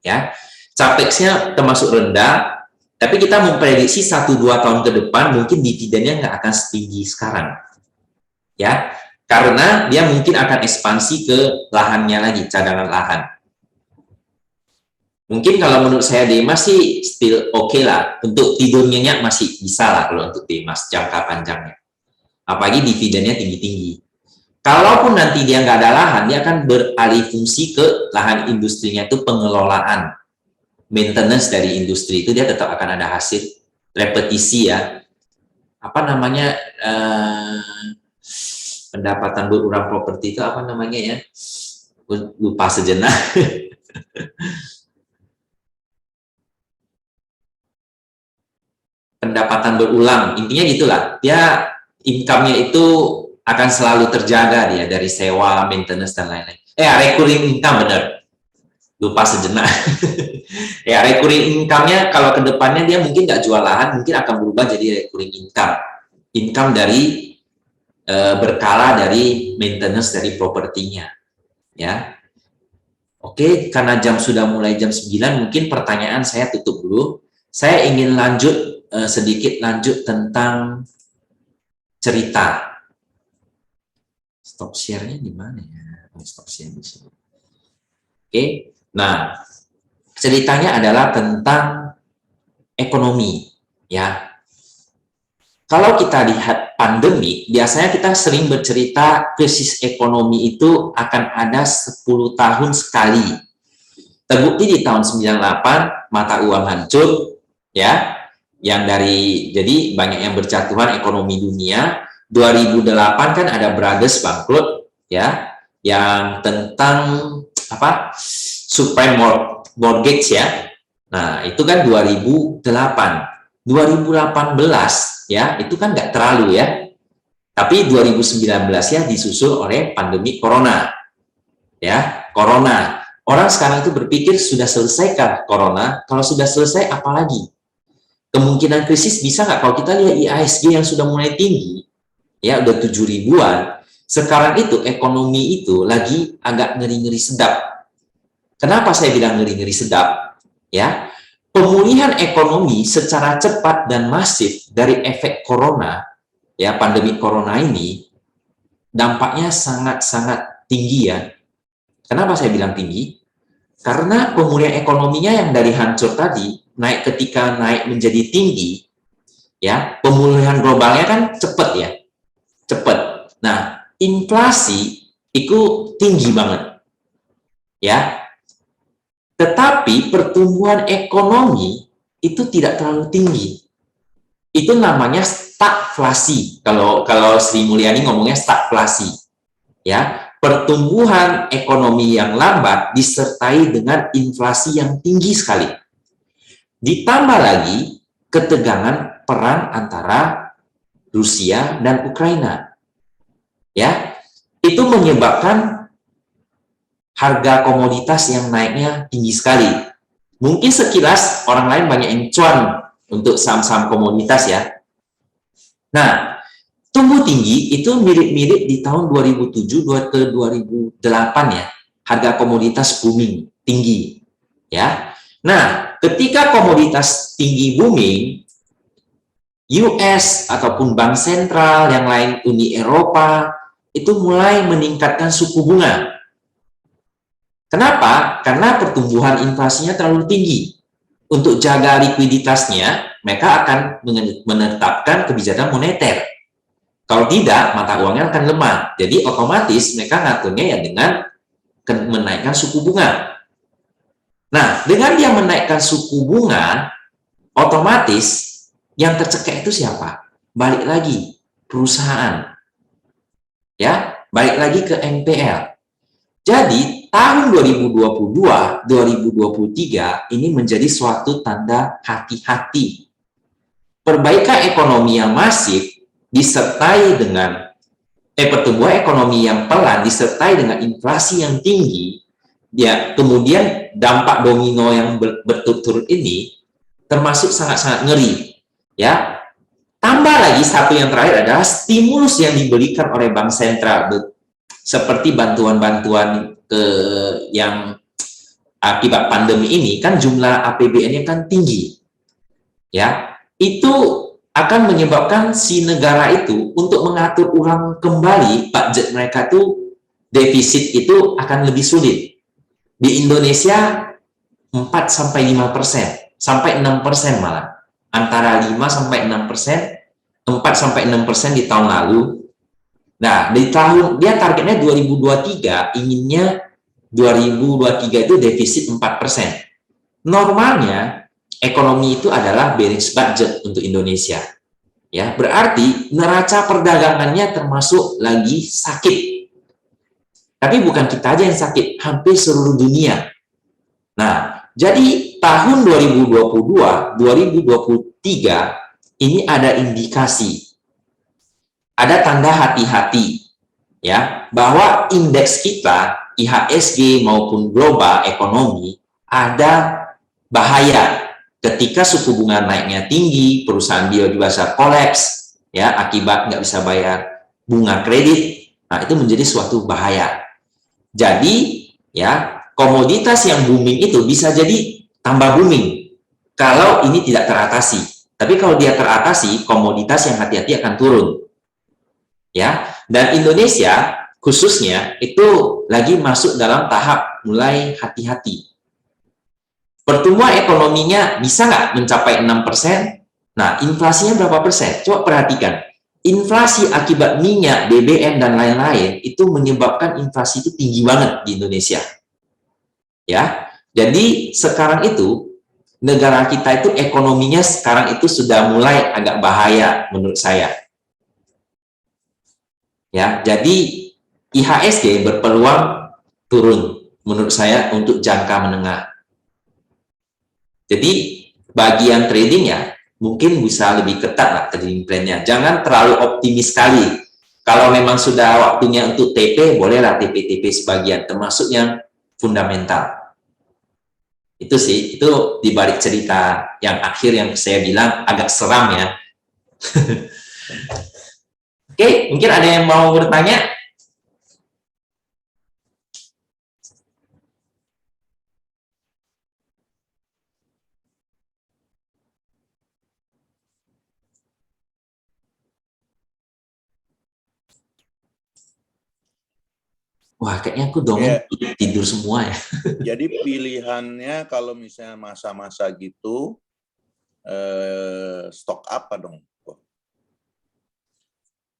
Ya, capexnya termasuk rendah. Tapi kita memprediksi 1-2 tahun ke depan mungkin dividennya nggak akan setinggi sekarang. Ya, karena dia mungkin akan ekspansi ke lahannya lagi, cadangan lahan. Mungkin kalau menurut saya Demas sih still oke lah. Untuk tidur nyenyak masih bisa lah kalau untuk Demas jangka panjangnya. Apalagi dividennya tinggi-tinggi. Kalaupun nanti dia nggak ada lahan, dia akan beralih fungsi ke lahan industrinya itu pengelolaan. Maintenance dari industri itu dia tetap akan ada hasil repetisi ya. Apa namanya, pendapatan berulang properti itu apa namanya ya? Lupa sejenak. Pendapatan berulang, intinya gitulah. Dia income-nya itu akan selalu terjaga dia dari sewa, maintenance dan lain-lain. Recurring income benar. Lupa sejenak. Ya, recurring income-nya kalau ke depannya dia mungkin nggak jual lahan, mungkin akan berubah jadi recurring income. Income dari berkala dari maintenance dari propertinya. Ya. Oke, karena sudah mulai jam 9, mungkin pertanyaan saya tutup dulu. Saya ingin sedikit lanjut tentang cerita. Stop share-nya di mana ya? Stop share di sini. Oke. Nah, ceritanya adalah tentang ekonomi, ya. Kalau kita lihat pandemi, biasanya kita sering bercerita krisis ekonomi itu akan ada 10 tahun sekali. Terbukti di tahun 98 mata uang hancur, ya. Jadi banyak yang berjatuhan ekonomi dunia. 2008 kan ada Brothers bangkrut, ya, yang tentang apa, subprime mortgage ya. Nah, itu kan 2008. 2018 ya, itu kan nggak terlalu ya. Tapi 2019 ya disusul oleh pandemi corona. Ya, corona. Orang sekarang itu berpikir sudah selesaikah corona? Kalau sudah selesai apalagi? Kemungkinan krisis bisa nggak? Kalau kita lihat IHSG yang sudah mulai tinggi, ya udah 7 ribuan. Sekarang itu ekonomi itu lagi agak ngeri-ngeri sedap. Kenapa saya bilang ngeri-ngeri sedap? Ya, pemulihan ekonomi secara cepat dan masif dari efek corona, ya pandemi corona ini, dampaknya sangat-sangat tinggi ya. Kenapa saya bilang tinggi? Karena pemulihan ekonominya yang dari hancur tadi, ketika naik menjadi tinggi, ya pemulihan globalnya kan cepat ya, cepat. Nah, inflasi itu tinggi banget, ya. Tetapi pertumbuhan ekonomi itu tidak terlalu tinggi. Itu namanya stagflasi. Kalau Sri Mulyani ngomongnya stagflasi, ya. Pertumbuhan ekonomi yang lambat disertai dengan inflasi yang tinggi sekali. Ditambah lagi ketegangan perang antara Rusia dan Ukraina. Ya. Itu menyebabkan harga komoditas yang naiknya tinggi sekali. Mungkin sekilas orang lain banyak yang cuan untuk saham-saham komoditas ya. Nah, tumbuh tinggi itu mirip-mirip di tahun 2007 ke 2008 ya. Harga komoditas booming, tinggi. Ya. Nah, ketika komoditas tinggi booming, US ataupun bank sentral yang lain, Uni Eropa, itu mulai meningkatkan suku bunga. Kenapa? Karena pertumbuhan inflasinya terlalu tinggi. Untuk jaga likuiditasnya, mereka akan menetapkan kebijakan moneter. Kalau tidak, mata uangnya akan lemah. Jadi otomatis mereka ngaturnya ya dengan menaikkan suku bunga. Nah, dengan dia menaikkan suku bunga, otomatis yang tercekik itu siapa? Balik lagi, perusahaan. Ya, balik lagi ke NPL. Jadi, tahun 2022-2023 ini menjadi suatu tanda hati-hati. Perbaikan ekonomi yang masif disertai dengan pertumbuhan ekonomi yang pelan disertai dengan inflasi yang tinggi, ya kemudian dampak domino yang berturut-turut ini termasuk sangat-sangat ngeri. Ya, tambah lagi satu yang terakhir adalah stimulus yang diberikan oleh bank sentral, seperti bantuan-bantuan yang akibat pandemi ini kan jumlah APBN-nya kan tinggi, ya itu akan menyebabkan si negara itu untuk mengatur ulang kembali budget mereka tuh defisit itu akan lebih sulit. Di Indonesia 4-5%, sampai 6% malah, antara 5-6%, 4-6% di tahun lalu. Nah, dia targetnya 2023, inginnya 2023 itu defisit 4%. Normalnya, ekonomi itu adalah balance budget untuk Indonesia. Ya, berarti neraca perdagangannya termasuk lagi sakit. Tapi bukan kita aja yang sakit, hampir seluruh dunia. Nah, jadi tahun 2022-2023 ini ada indikasi, ada tanda hati-hati ya bahwa indeks kita IHSG maupun global ekonomi ada bahaya ketika suku bunga naiknya tinggi, perusahaan biodiesel kolaps ya akibat nggak bisa bayar bunga kredit. Nah, itu menjadi suatu bahaya. Jadi ya komoditas yang booming itu bisa jadi tambah booming kalau ini tidak teratasi. Tapi kalau dia teratasi, komoditas yang hati-hati akan turun. Ya, dan Indonesia khususnya itu lagi masuk dalam tahap mulai hati-hati. Pertumbuhan ekonominya bisa nggak mencapai 6%? Nah, inflasinya berapa persen? Coba perhatikan. Inflasi akibat minyak, BBM, dan lain-lain itu menyebabkan inflasi itu tinggi banget di Indonesia. Ya, jadi sekarang itu negara kita itu ekonominya sekarang itu sudah mulai agak bahaya menurut saya. Ya, jadi IHSG berpeluang turun menurut saya untuk jangka menengah. Jadi bagian trading ya mungkin bisa lebih ketat lah trading plan-nya. Jangan terlalu optimis sekali. Kalau memang sudah waktunya untuk TP, bolehlah TP-TP sebagian, termasuk yang fundamental. Itu sih, itu dibalik cerita yang akhir yang saya bilang agak seram ya. Oke, mungkin ada yang mau bertanya? Wah, kayaknya aku dongeng tidur semua ya. Jadi pilihannya kalau misalnya masa-masa gitu, stok apa dong?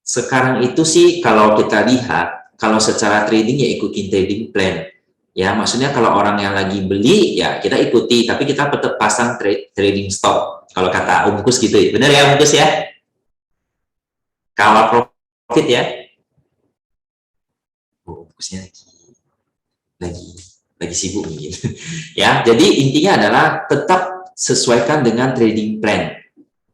Sekarang itu sih kalau kita lihat, kalau secara trading ya ikutin trading plan. Ya, maksudnya kalau orang yang lagi beli ya kita ikuti, tapi kita tetap pasang trading stop. Kalau kata Om Kus gitu, benar ya Om Kus ya? Kawal profit ya. Oh, Om Kusnya lagi lagi sibuk mungkin. Ya, jadi intinya adalah tetap sesuaikan dengan trading plan.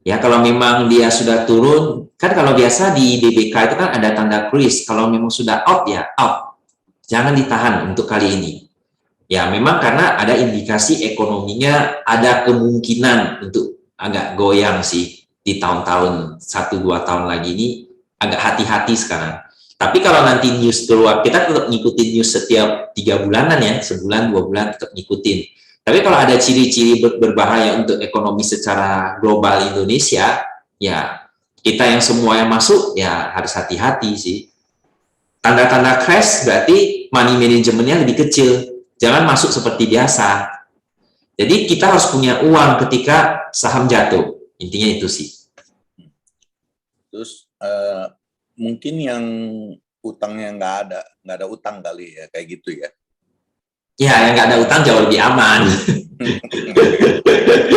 Ya, kalau memang dia sudah turun, kan kalau biasa di BBK itu kan ada tanda cruise. Kalau memang sudah out ya out. Jangan ditahan untuk kali ini. Ya, memang karena ada indikasi ekonominya ada kemungkinan untuk agak goyang sih di tahun-tahun 1-2 tahun lagi ini, agak hati-hati sekarang. Tapi kalau nanti news keluar, kita tetap ngikutin news setiap 3 bulanan ya, sebulan 2 bulan tetap ngikutin. Tapi kalau ada ciri-ciri berbahaya untuk ekonomi secara global Indonesia, ya kita yang semua yang masuk ya harus hati-hati sih. Tanda-tanda crash berarti money manajemennya lebih kecil. Jangan masuk seperti biasa. Jadi kita harus punya uang ketika saham jatuh. Intinya itu sih. Terus mungkin yang utangnya nggak ada utang kali ya, kayak gitu ya. Ya, yang nggak ada utang jauh lebih aman.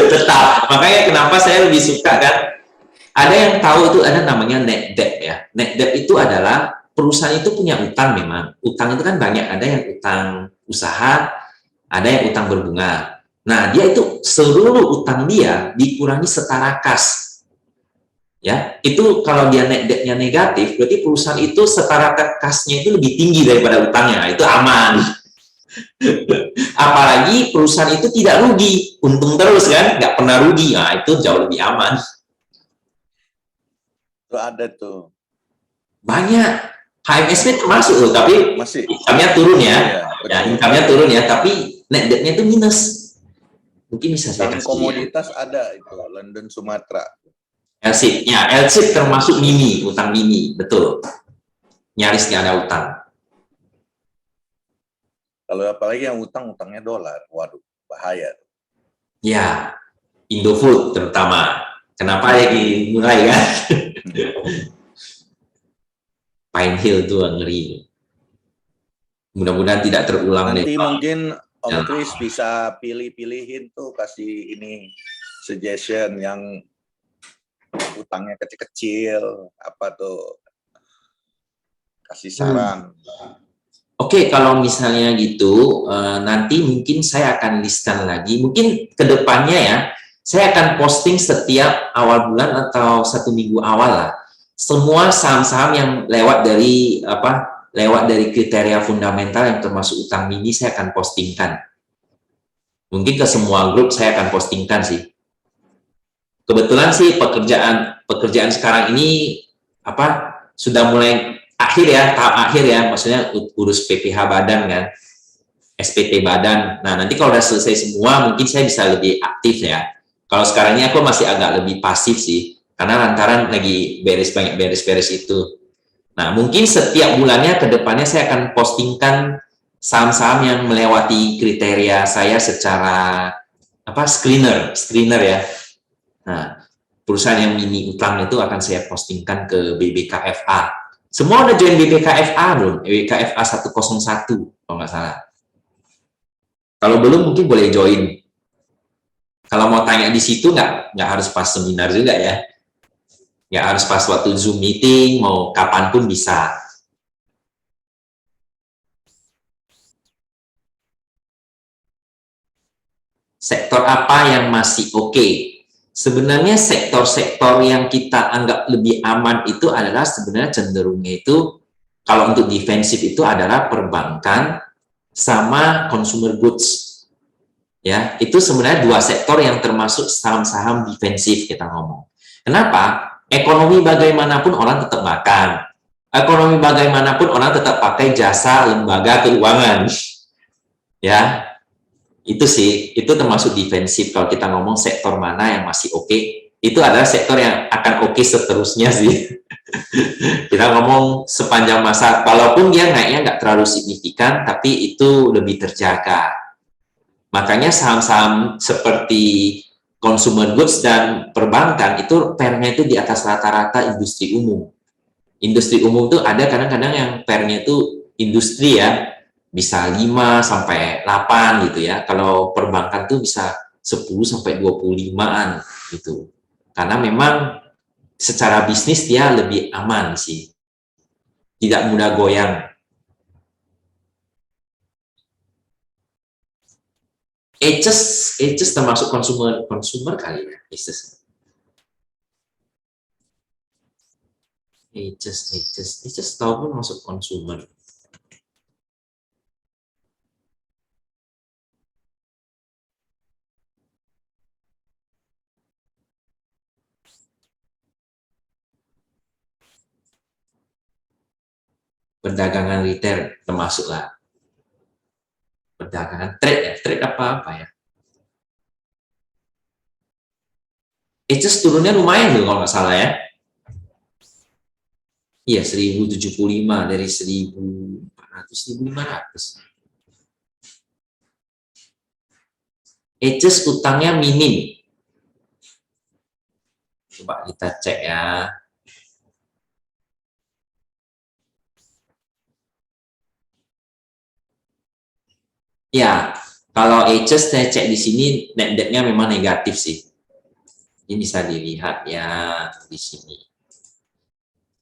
Tetap. Makanya kenapa saya lebih suka kan. Ada yang tahu itu ada namanya net debt ya. Net debt itu adalah perusahaan itu punya utang memang. Utang itu kan banyak. Ada yang utang usaha, ada yang utang berbunga. Nah, dia itu seluruh utang dia dikurangi setara kas. Ya, itu kalau dia net debt-nya negatif, berarti perusahaan itu setara kasnya itu lebih tinggi daripada utangnya. Itu aman. Apalagi perusahaan itu tidak rugi, untung terus kan, nggak pernah rugi. Nah, itu jauh lebih aman. Itu ada tuh. Banyak. HMSP termasuk loh, tapi Masih. income-nya turun ya. Ya, Income-nya turun ya, tapi net debt-nya itu minus. Mungkin bisa saya Saham kasih komoditas ada itu, London Sumatera. LSIP. Ya, LSIP termasuk mini, utang mini, betul. Nyaris nggak ada utang. Kalau apalagi yang utangnya dolar, waduh, bahaya. Ya, Indofood terutama. Kenapa ya dimulai kan? Pine Hill itu ngeri. Mudah-mudahan tidak terulang. Nanti deh. mungkin Om Ya. Kris bisa pilih-pilihin tuh, kasih ini suggestion yang utangnya kecil-kecil, apa tuh, kasih saran. Oke, kalau misalnya gitu, nanti mungkin saya akan listkan lagi. Mungkin kedepannya ya, saya akan posting setiap awal bulan atau 1 minggu awal lah. Semua saham-saham yang lewat dari kriteria fundamental yang termasuk utang mini saya akan postingkan. Mungkin ke semua grup saya akan postingkan sih. Kebetulan sih pekerjaan sekarang ini sudah mulai akhir ya, tahap akhir ya, maksudnya urus PPH badan kan, SPT badan. Nah, nanti kalau udah selesai semua mungkin saya bisa lebih aktif ya. Kalau sekarang ini aku masih agak lebih pasif sih, karena lantaran lagi banyak beres-beres itu. Nah, mungkin setiap bulannya ke depannya saya akan postingkan saham-saham yang melewati kriteria saya secara screener ya. Nah, perusahaan yang mini utang itu akan saya postingkan ke BBKFA. Semua udah join BBKFA belum? BBKFA 101 kalau nggak salah. Kalau belum mungkin boleh join. Kalau mau tanya di situ nggak harus pas seminar juga ya. Nggak harus pas waktu Zoom meeting, mau kapanpun bisa. Sektor apa yang masih oke? Sebenarnya sektor-sektor yang kita anggap lebih aman itu adalah sebenarnya cenderungnya itu, kalau untuk defensif itu adalah perbankan sama consumer goods. Ya, itu sebenarnya 2 sektor yang termasuk saham-saham defensif kita ngomong. Kenapa? Ekonomi bagaimanapun orang tetap makan. Ekonomi bagaimanapun orang tetap pakai jasa lembaga keuangan. Ya, itu sih, itu termasuk defensif kalau kita ngomong sektor mana yang masih oke. itu adalah sektor yang akan oke seterusnya sih. Kita ngomong sepanjang masa, walaupun dia naiknya nggak terlalu signifikan, tapi itu lebih terjaga. Makanya saham-saham seperti consumer goods dan perbankan itu pernya itu di atas rata-rata industri umum. Industri umum tuh ada kadang-kadang yang pernya itu industri ya, bisa 5 sampai 8 gitu ya. Kalau perbankan tuh bisa 10 sampai 25-an gitu. Karena memang secara bisnis dia lebih aman sih. Tidak mudah goyang. Aegis termasuk konsumer kali ya, Aegis tahu pun masuk konsumer. Perdagangan retail termasuklah. Perdagangan trade apa ya. Aegis turunnya lumayan loh kalau nggak salah ya. Iya, 1075 dari 1400 1500. Aegis utangnya minim. Coba kita cek ya. Ya, kalau Aegis saya cek di sini net debt-nya memang negatif sih. Ini bisa dilihat ya di sini.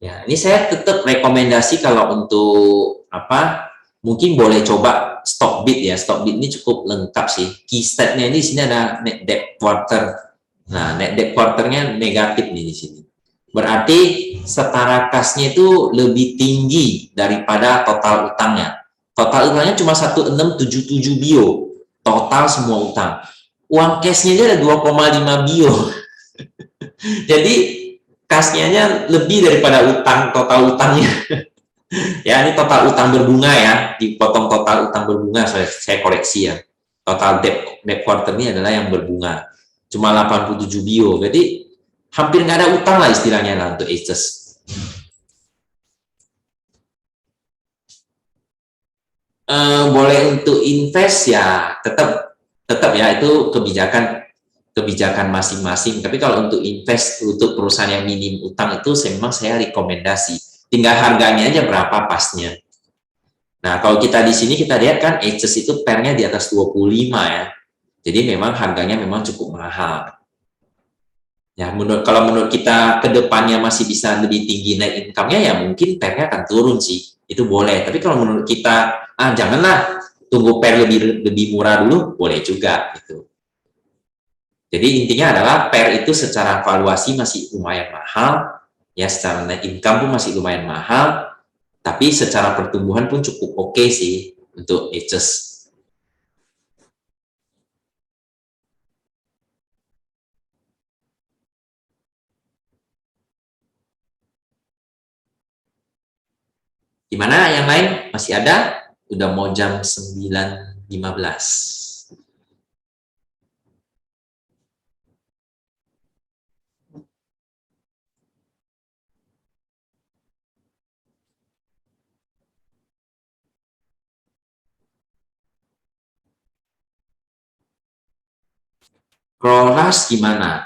Ya, ini saya tetap rekomendasi kalau untuk apa? Mungkin boleh coba Stockbit ya. Stockbit ini cukup lengkap sih. Key stat-nya ini di sini ada net debt quarter. Nah, net debt quarter-nya negatif nih di sini. Berarti setara kasnya itu lebih tinggi daripada total utangnya. Total utangnya cuma 1677 bio. Total semua utang. Uang cashnya aja ada 2,5 bio. Jadi kasnya lebih daripada utang, total utangnya. Ya, ini total utang berbunga ya, dipotong total utang berbunga, saya koreksi ya. Total debt quarter ini adalah yang berbunga. Cuma 87 bio, jadi hampir nggak ada utang lah istilahnya lah untuk Aegis. Boleh untuk invest ya, tetap ya itu kebijakan masing-masing. Tapi kalau untuk invest untuk perusahaan yang minim utang itu memang saya rekomendasi. Tinggal harganya aja berapa pasnya. Nah, kalau kita di sini kita lihat kan Aegis itu pernya di atas 25 ya. Jadi memang harganya memang cukup mahal. Ya, kalau menurut kita ke depannya masih bisa lebih tinggi net income-nya ya mungkin pernya akan turun sih. Itu boleh. Tapi kalau menurut kita janganlah tunggu per lebih murah dulu, boleh juga gitu. Jadi intinya adalah per itu secara valuasi masih lumayan mahal, ya secara net income pun masih lumayan mahal, tapi secara pertumbuhan pun cukup oke sih untuk Aegis. Gimana yang lain? Masih ada? Udah mau jam 9.15. Kalau RAS gimana?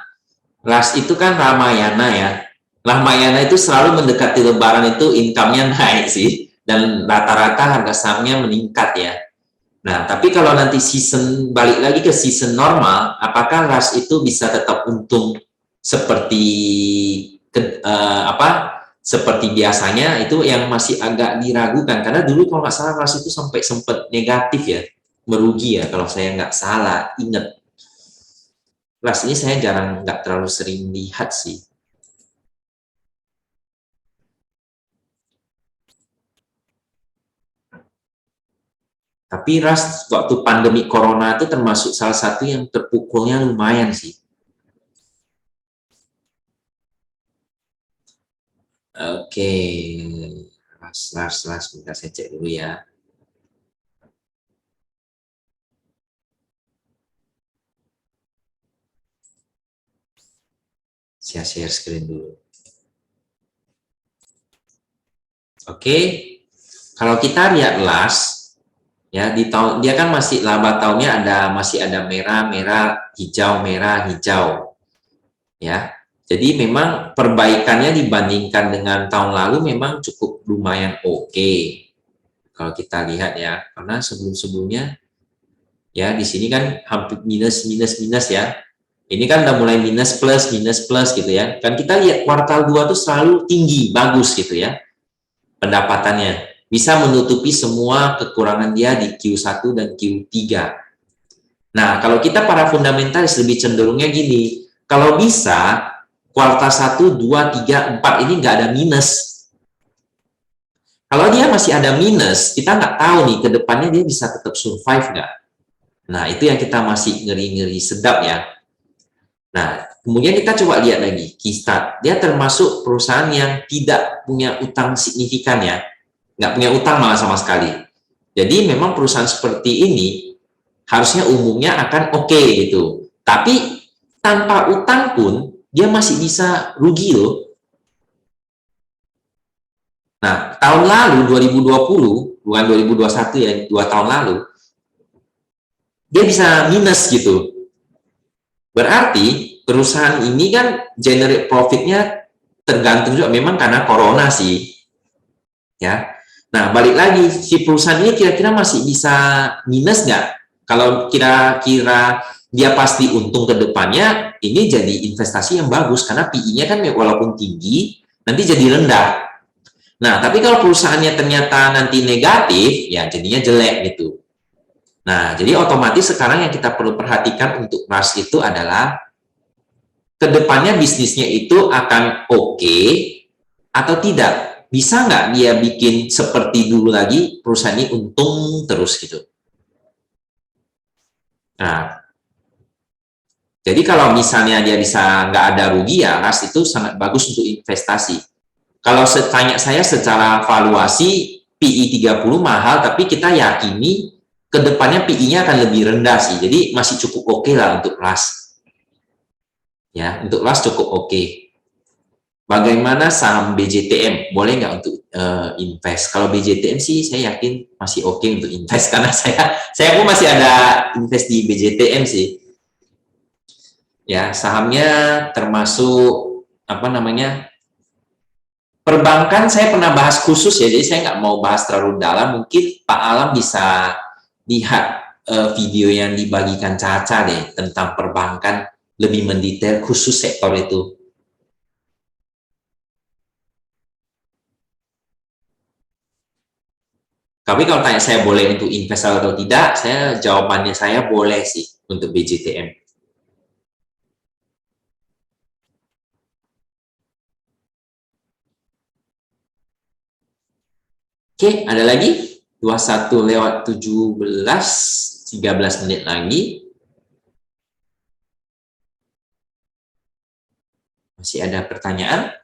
RAS itu kan Ramayana ya. Ramayana itu selalu mendekati lebaran itu income-nya naik sih. Dan rata-rata harga sahamnya meningkat ya. Nah, tapi kalau nanti season balik lagi ke season normal, apakah RAS itu bisa tetap untung seperti seperti biasanya itu yang masih agak diragukan karena dulu kalau nggak salah RAS itu sampai sempat negatif ya, merugi ya kalau saya nggak salah ingat. RAS ini saya jarang nggak terlalu sering lihat sih. Tapi RAS waktu pandemi corona itu termasuk salah satu yang terpukulnya lumayan sih. Oke, RAS, bentar saya cek dulu ya. Saya share screen dulu. Oke, kalau kita lihat last, ya di tahun dia kan masih laba tahunnya masih ada merah, merah, hijau, ya. Jadi memang perbaikannya dibandingkan dengan tahun lalu memang cukup lumayan oke. Kalau kita lihat ya, karena sebelum-sebelumnya ya di sini kan hampir minus ya. Ini kan udah mulai minus plus gitu ya. Kan kita lihat kuartal 2 tuh selalu tinggi, bagus gitu ya pendapatannya. Bisa menutupi semua kekurangan dia di Q1 dan Q3. Nah, kalau kita para fundamentalis lebih cenderungnya gini, kalau bisa kuartal 1, 2, 3, 4 ini nggak ada minus. Kalau dia masih ada minus, kita nggak tahu nih ke depannya dia bisa tetap survive nggak. Nah, itu yang kita masih ngeri-ngeri sedap ya. Nah, kemudian kita coba lihat lagi, Keystart. Dia termasuk perusahaan yang tidak punya utang signifikan ya. Nggak punya utang malah sama sekali. Jadi memang perusahaan seperti ini harusnya umumnya akan oke gitu. Tapi tanpa utang pun dia masih bisa rugi loh. Nah, tahun lalu 2020, bukan 2021 ya, 2 tahun lalu, dia bisa minus gitu. Berarti perusahaan ini kan generate profitnya tergantung juga memang karena corona sih. Ya. Nah, balik lagi, si perusahaan ini kira-kira masih bisa minus nggak? Kalau kira-kira dia pasti untung ke depannya, ini jadi investasi yang bagus karena PI-nya kan walaupun tinggi, nanti jadi rendah. Nah, tapi kalau perusahaannya ternyata nanti negatif, ya jadinya jelek gitu. Nah, jadi otomatis sekarang yang kita perlu perhatikan untuk RAS itu adalah kedepannya bisnisnya itu akan oke atau tidak. Bisa nggak dia bikin seperti dulu lagi perusahaan ini untung terus gitu. Nah, jadi kalau misalnya dia bisa nggak ada rugi ya RAS itu sangat bagus untuk investasi. Kalau tanya saya secara valuasi PI 30 mahal, tapi kita yakini kedepannya PI-nya akan lebih rendah sih. Jadi masih cukup oke lah untuk RAS. Ya, untuk RAS cukup oke. Bagaimana saham BJTM? Boleh nggak untuk invest? Kalau BJTM sih saya yakin masih oke untuk invest karena saya pun masih ada invest di BJTM sih. Ya, sahamnya termasuk apa namanya? Perbankan saya pernah bahas khusus ya, jadi saya nggak mau bahas terlalu dalam. Mungkin Pak Alam bisa lihat video yang dibagikan Caca deh tentang perbankan lebih mendetail khusus sektor itu. Tapi kalau tanya saya boleh untuk invest atau tidak, jawabannya saya boleh sih untuk BJTM. Oke, ada lagi? 21:17, 13 menit lagi. Masih ada pertanyaan?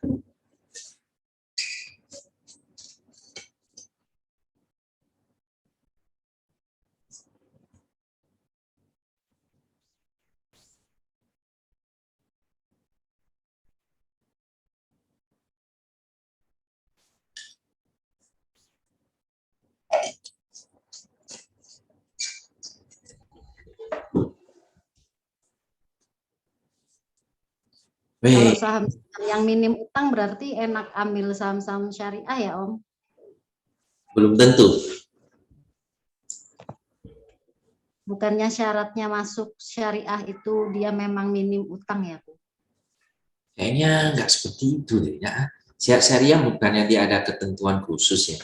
Kalau saham yang minim utang berarti enak ambil saham-saham syariah ya Om? Belum tentu. Bukannya syaratnya masuk syariah itu dia memang minim utang ya Bu? Kayaknya nggak seperti itu deh ya. Syariah bukannya dia ada ketentuan khusus ya.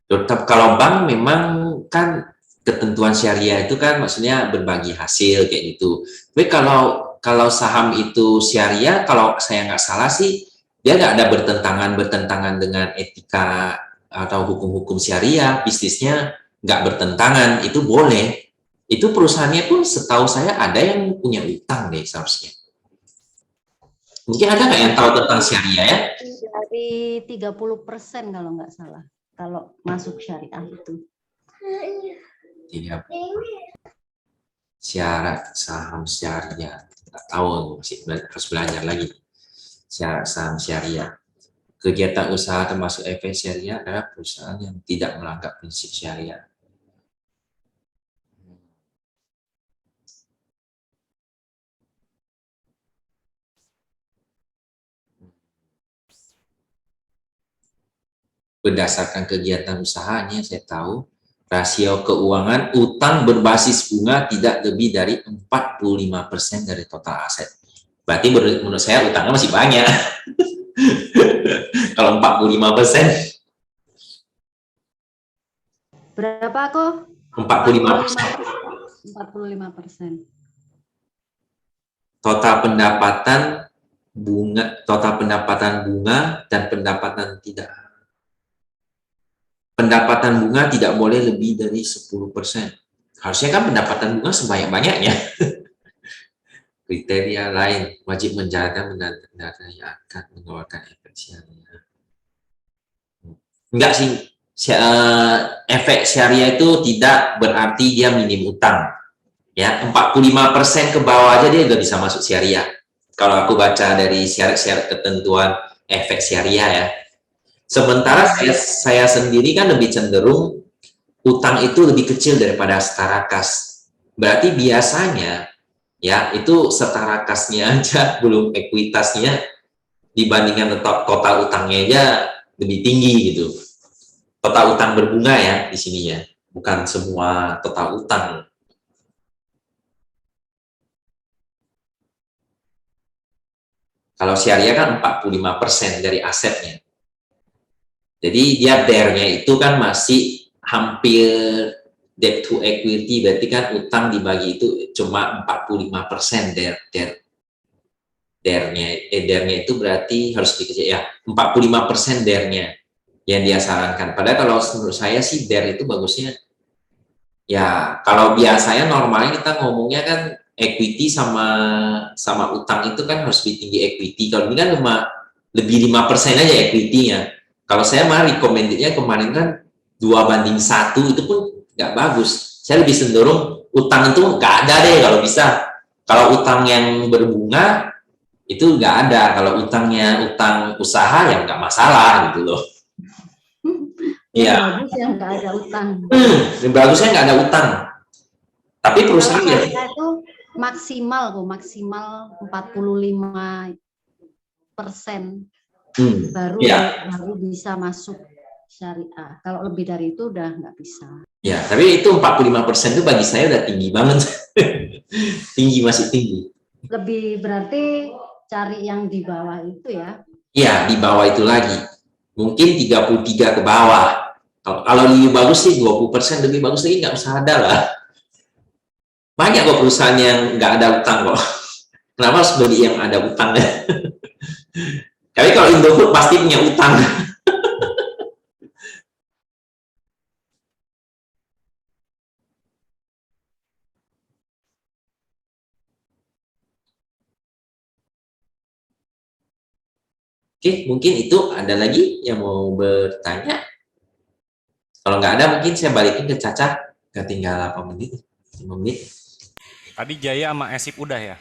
Tetap kalau bank memang kan ketentuan syariah itu kan maksudnya berbagi hasil kayak gitu. Tapi kalau saham itu syariah, kalau saya nggak salah sih dia nggak ada bertentangan dengan etika atau hukum-hukum syariah, bisnisnya nggak bertentangan, itu boleh. Itu perusahaannya pun setahu saya ada yang punya utang deh seharusnya. Mungkin ada nggak yang tahu tentang syariah ya? Dari 30% kalau nggak salah, kalau masuk syariah itu. Tidak. Syarat saham syariah. Nggak tahu, masih harus belajar lagi. saham syariah. Kegiatan usaha termasuk efek syariah adalah perusahaan yang tidak melanggar prinsip syariah. Berdasarkan kegiatan usahanya, saya tahu rasio keuangan utang berbasis bunga tidak lebih dari 45% dari total aset. Berarti menurut saya utangnya masih banyak. Kalau 45%. Berapa kok? 45%. 45%. Total pendapatan bunga dan pendapatan bunga tidak boleh lebih dari 10%. Harusnya kan pendapatan bunga sebanyak-banyaknya. Kriteria lain, wajib menjalankan benda-benda yang akan mengeluarkan efek syariah. Enggak sih, efek syariah itu tidak berarti dia minim utang. Ya, 45% ke bawah aja dia udah bisa masuk syariah. Kalau aku baca dari syarat-syarat ketentuan efek syariah ya. Sementara saya sendiri kan lebih cenderung utang itu lebih kecil daripada setara kas. Berarti biasanya ya itu setara kasnya aja belum ekuitasnya dibandingkan total utangnya aja lebih tinggi gitu. Total utang berbunga ya di sininya, bukan semua total utang. Kalau syariah kan 45% dari asetnya. Jadi dia DER-nya itu kan masih hampir debt to equity, berarti kan utang dibagi itu cuma 45% DER-nya itu berarti harus dikecil ya, 45% DER-nya yang dia sarankan. Padahal kalau menurut saya sih DER itu bagusnya ya, kalau biasanya normalnya kita ngomongnya kan equity sama utang itu kan harus lebih tinggi equity. Kalau ini kan lebih 5% aja equity-nya. Kalau saya mah recommended-nya kemarin kan 2:1 itu pun nggak bagus. Saya lebih cenderung utang itu nggak ada deh kalau bisa. Kalau utang yang berbunga itu nggak ada. Kalau utang usaha ya nggak masalah gitu loh. Iya. Bagus yang nggak ada utang. Bagusnya nggak ada utang. Tapi perusahaan ya itu maksimal 45% baru bisa masuk syariah. Kalau lebih dari itu udah nggak bisa. Ya, tapi itu 45% itu bagi saya udah tinggi banget. Masih tinggi. Lebih berarti cari yang di bawah itu ya? Iya, di bawah itu lagi. Mungkin 33 ke bawah. Kalau lebih bagus sih 20% lebih bagus lagi, nggak usah ada lah. Banyak kok perusahaan yang nggak ada utang kok. Kenapa harus beli yang ada utangnya? Tapi kalau Indofood pasti punya utang. Oke, mungkin itu ada lagi yang mau bertanya. Kalau nggak ada, mungkin saya balikin ke Caca. Nggak tinggal 8 menit, 5 menit. Tadi Jaya sama Esip udah ya?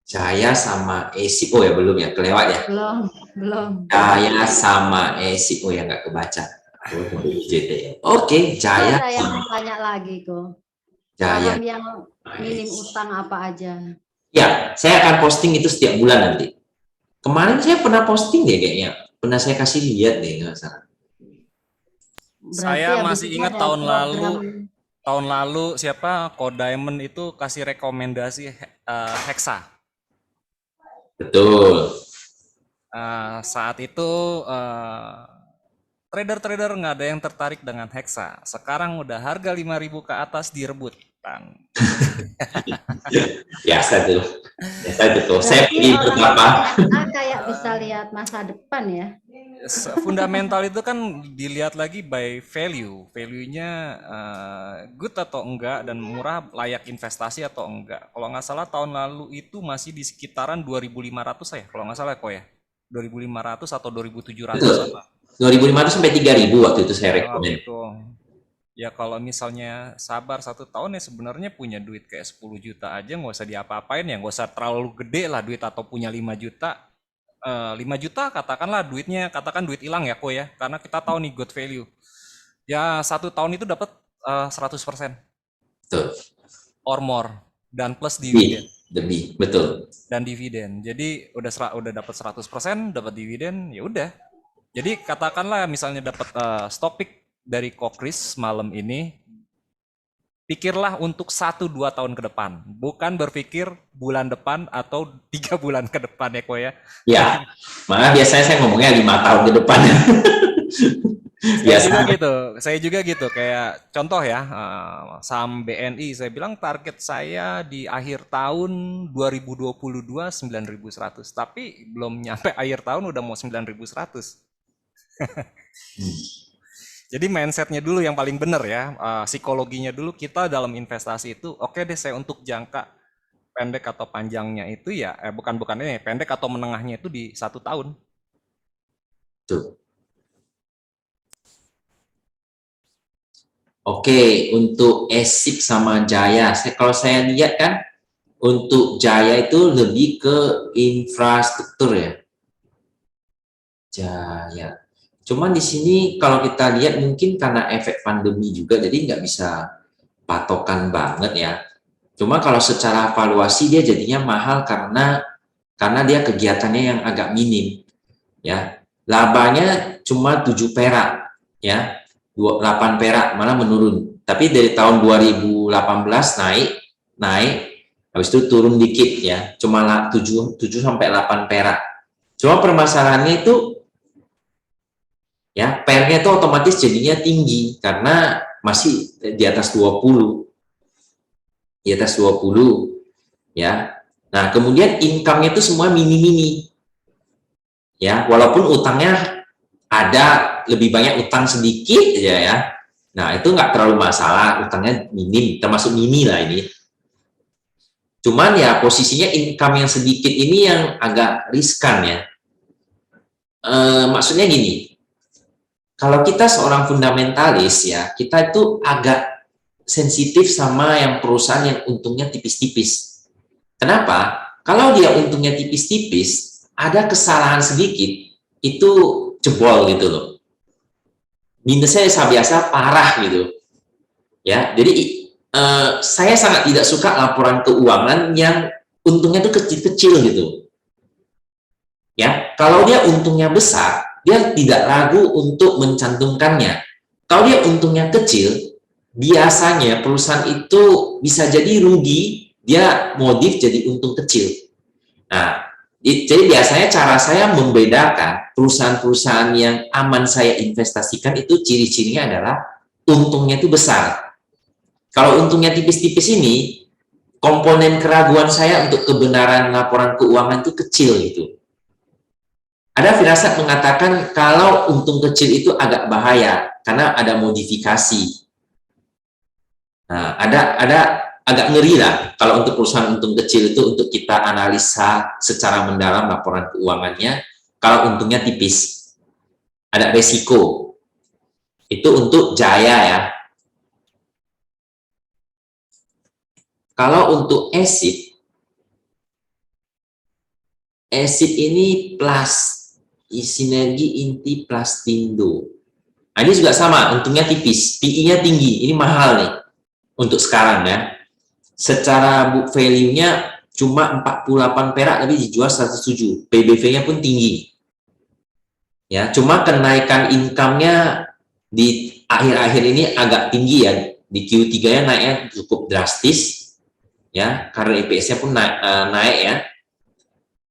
Jaya sama Esip, oh ya belum ya, kelewat ya? Belum. Jaya sama Esip, oh ya nggak kebaca. Oke, Jaya. Ada yang tanya lagi kok. Jaya. Saham yang minim utang apa aja? Ya, saya akan posting itu setiap bulan nanti. Kemarin saya pernah posting deh kayaknya. Pernah saya kasih lihat deh, nggak salah. Saya masih ingat tahun lalu siapa Diamond itu kasih rekomendasi Hexa. Betul. Saat itu trader-trader nggak ada yang tertarik dengan Hexa. Sekarang udah harga 5.000 ke atas direbutkan. Biasa tuh. Saya pilih beberapa. Kayak bisa lihat masa depan ya. Fundamental itu kan dilihat lagi by value. Value-nya good atau enggak dan murah, layak investasi atau enggak. Kalau nggak salah tahun lalu itu masih di sekitaran 2.500 ya. Kalau nggak salah kok ya. 2.500 atau 2.700 apa. 2.500 sampai 3.000 waktu itu saya rekomend. Ya kalau misalnya sabar 1 tahun ya sebenarnya punya duit kayak 10 juta aja nggak usah diapa-apain ya, nggak usah terlalu gede lah duit atau punya 5 juta. 5 juta katakanlah duitnya, katakan duit hilang ya kok ya, karena kita tahu nih good value. Ya 1 tahun itu dapat 100% Betul. or more dan plus dividen. Lebih, betul. Dan dividen. Jadi udah dapat 100%, dapat dividen, ya udah. Jadi katakanlah misalnya dapat stock pick dari Kokris malam ini, pikirlah untuk 1-2 tahun ke depan, bukan berpikir bulan depan atau 3 bulan ke depan ya kok ya. Ya, malah biasanya saya ngomongnya 5 tahun ke depan. Biasanya. Saya juga gitu, kayak contoh ya, saham BNI, saya bilang target saya di akhir tahun 2022 9.100, tapi belum nyampe akhir tahun udah mau 9.100. Jadi mindsetnya dulu yang paling benar ya, psikologinya dulu kita dalam investasi itu, oke deh saya untuk jangka pendek atau panjangnya itu ya, bukan ini pendek atau menengahnya itu di 1 tahun. Tuh. Oke, untuk ESIP sama Jaya, kalau saya lihat kan, untuk Jaya itu lebih ke infrastruktur ya. Jaya. Cuman di sini kalau kita lihat mungkin karena efek pandemi juga, jadi nggak bisa patokan banget ya. Cuma kalau secara valuasi dia jadinya mahal karena dia kegiatannya yang agak minim ya. Labanya cuma 7 perak ya, 8 perak malah menurun. Tapi dari tahun 2018 naik, habis itu turun dikit ya, cuma 7 sampai 8 perak. Cuma permasalahannya itu ya, pernya itu otomatis jadinya tinggi karena masih di atas 20. Di atas 20 ya. Nah, kemudian income-nya itu semua mini-mini. Ya, walaupun utangnya ada, lebih banyak utang sedikit aja ya. Nah, itu nggak terlalu masalah, utangnya minim, termasuk mini lah ini. Cuman ya posisinya income yang sedikit ini yang agak riskan ya. Maksudnya gini, kalau kita seorang fundamentalis ya, kita itu agak sensitif sama yang perusahaan yang untungnya tipis-tipis. Kenapa? Kalau dia untungnya tipis-tipis, ada kesalahan sedikit, itu jebol gitu loh. Minusnya biasa parah gitu. Ya, jadi saya sangat tidak suka laporan keuangan yang untungnya itu kecil-kecil gitu. Ya, kalau dia untungnya besar, dia tidak ragu untuk mencantumkannya. Kalau dia untungnya kecil, biasanya perusahaan itu bisa jadi rugi, dia modif jadi untung kecil. Nah, jadi biasanya cara saya membedakan perusahaan-perusahaan yang aman saya investasikan itu ciri-cirinya adalah untungnya itu besar. Kalau untungnya tipis-tipis ini, komponen keraguan saya untuk kebenaran laporan keuangan itu kecil gitu. Ada firasat mengatakan kalau untung kecil itu agak bahaya karena ada modifikasi. Nah, ada agak ngeri lah kalau untuk perusahaan untung kecil itu untuk kita analisa secara mendalam laporan keuangannya. Kalau untungnya tipis, ada resiko. Itu untuk Jaya ya. Kalau untuk ESIP ini plus Sinergi Inti Plastindo. Nah, ini juga sama, untungnya tipis, PI-nya tinggi, ini mahal nih untuk sekarang ya. Secara book value-nya cuma 48 perak tapi dijual 107, PBV-nya pun tinggi. Ya, cuma kenaikan income-nya di akhir-akhir ini agak tinggi ya. Di Q3-nya naiknya cukup drastis ya, karena EPS-nya pun naik ya.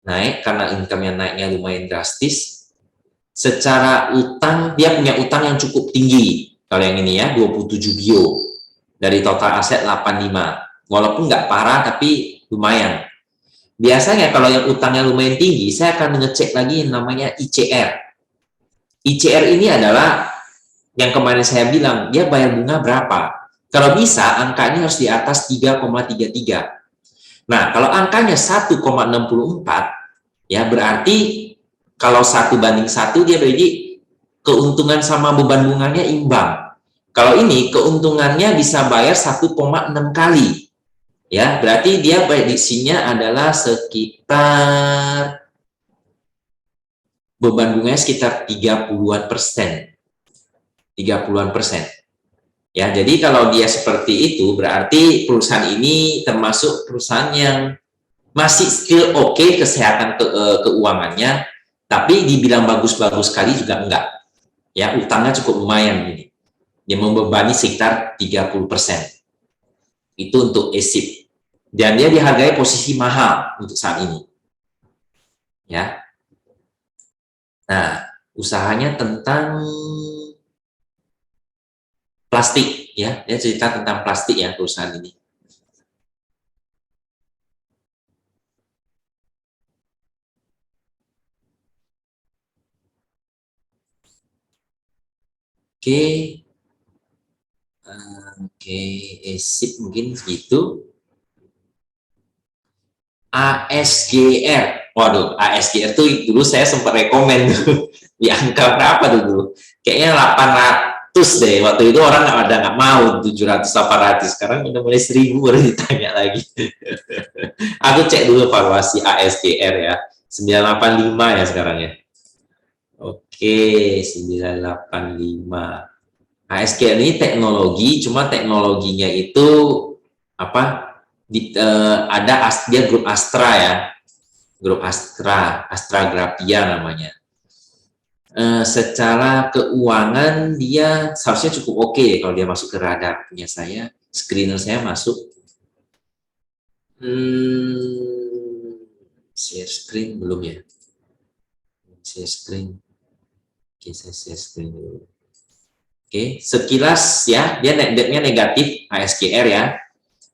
Naik karena income-nya naiknya lumayan drastis. Secara utang, dia punya utang yang cukup tinggi. Kalau yang ini ya, 27 bio. Dari total aset 85. Walaupun nggak parah, tapi lumayan. Biasanya kalau yang utangnya lumayan tinggi, saya akan ngecek lagi yang namanya ICR. ICR ini adalah yang kemarin saya bilang, dia bayar bunga berapa. Kalau bisa, angkanya harus di atas 3,33. Nah, kalau angkanya 1,64, ya berarti kalau 1:1 dia berarti keuntungan sama beban bunganya imbang. Kalau ini keuntungannya bisa bayar 1,6 kali. Ya, berarti dia prediksinya adalah sekitar beban bunganya sekitar 30-an persen. 30-an persen. Ya, jadi kalau dia seperti itu berarti perusahaan ini termasuk perusahaan yang masih still oke kesehatan keuangannya, tapi dibilang bagus-bagus sekali juga enggak. Ya, utangnya cukup lumayan ini. Dia membebani sekitar 30%. Itu untuk ESIP. Dan dia dihargai posisi mahal untuk saat ini. Ya. Nah, usahanya tentang plastik, ya. Dia cerita tentang plastik ya perusahaan ini. Oke. Oke, ESIP mungkin segitu. ASGR. Waduh, ASGR tuh dulu saya sempat rekomen di angka berapa tuh dulu? Kayaknya 800 deh. Waktu itu orang nggak mau 700 800. Sekarang udah mulai 1000 baru ditanya lagi. Aku cek dulu valuasi ASGR ya. 985 ya sekarang ya. Oke, 985. ASGR ini teknologi, cuma teknologinya itu apa? Ada dia grup Astra ya, grup Astra Grafia namanya. Secara keuangan dia seharusnya cukup oke kalau dia masuk ke radar punya saya, screener saya masuk. Share screen belum ya? Share screen. Oke, saya share screen dulu. Oke, sekilas ya, dia net debt-nya negatif ASGR ya.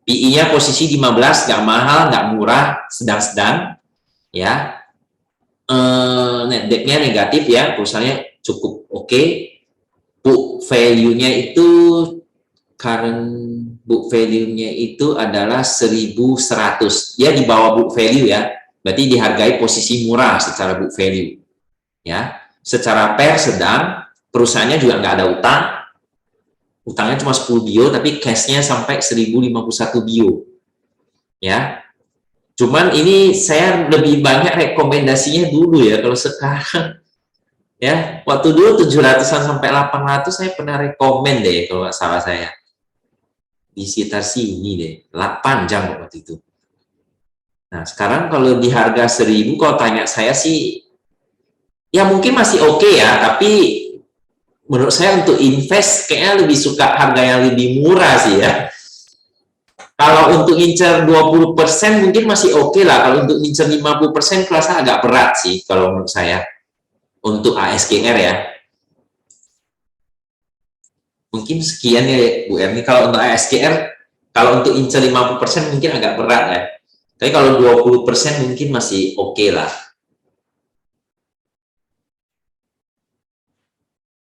PI-nya posisi 15, nggak mahal, nggak murah, sedang-sedang, ya. Net debt-nya negatif ya, perusahaannya cukup oke. Book value-nya itu, current book value-nya itu adalah 1.100. Dia di bawah book value ya, berarti dihargai posisi murah secara book value. Ya, secara PER sedang, perusahaannya juga nggak ada utang. Utangnya cuma 10 bio, tapi cash-nya sampai 1051 bio. Ya. Cuman ini saya lebih banyak rekomendasinya dulu ya, kalau sekarang ya, waktu dulu 700-an sampai 800 saya pernah rekomen deh kalau nggak salah saya. Di sekitar sini deh, 8 jam waktu itu. Nah, sekarang kalau di harga 1000 kalau tanya saya sih ya mungkin masih oke ya, tapi menurut saya untuk invest kayaknya lebih suka harga yang lebih murah sih ya. Kalau untuk incer 20% mungkin masih oke lah. Kalau untuk incer 50% kerasa agak berat sih kalau menurut saya. Untuk ASGR ya. Mungkin sekian ya Bu Erni. Kalau untuk ASGR, kalau untuk incer 50% mungkin agak berat ya. Tapi kalau 20% mungkin masih oke lah.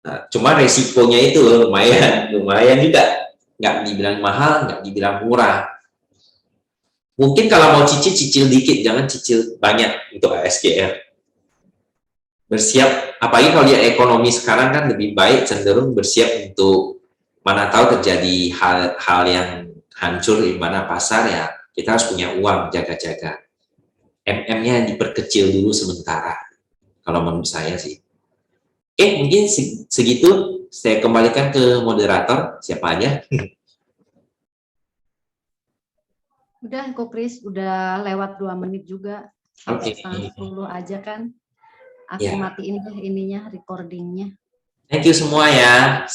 Nah, cuma resikonya itu lumayan juga. Nggak dibilang mahal, nggak dibilang murah. Mungkin kalau mau cicil dikit, jangan cicil banyak untuk ASGR. Bersiap, apalagi kalau dia ekonomi sekarang kan lebih baik cenderung bersiap untuk mana tahu terjadi hal yang hancur di mana pasar ya, kita harus punya uang jaga-jaga. MM-nya diperkecil dulu sementara, kalau menurut saya sih. Mungkin segitu, saya kembalikan ke moderator, siapa aja. Udah kok Kris, udah lewat 2 menit juga. Sampai Oke. 10 aja kan. Aku matiin deh ininya, recordingnya. Thank you semua ya.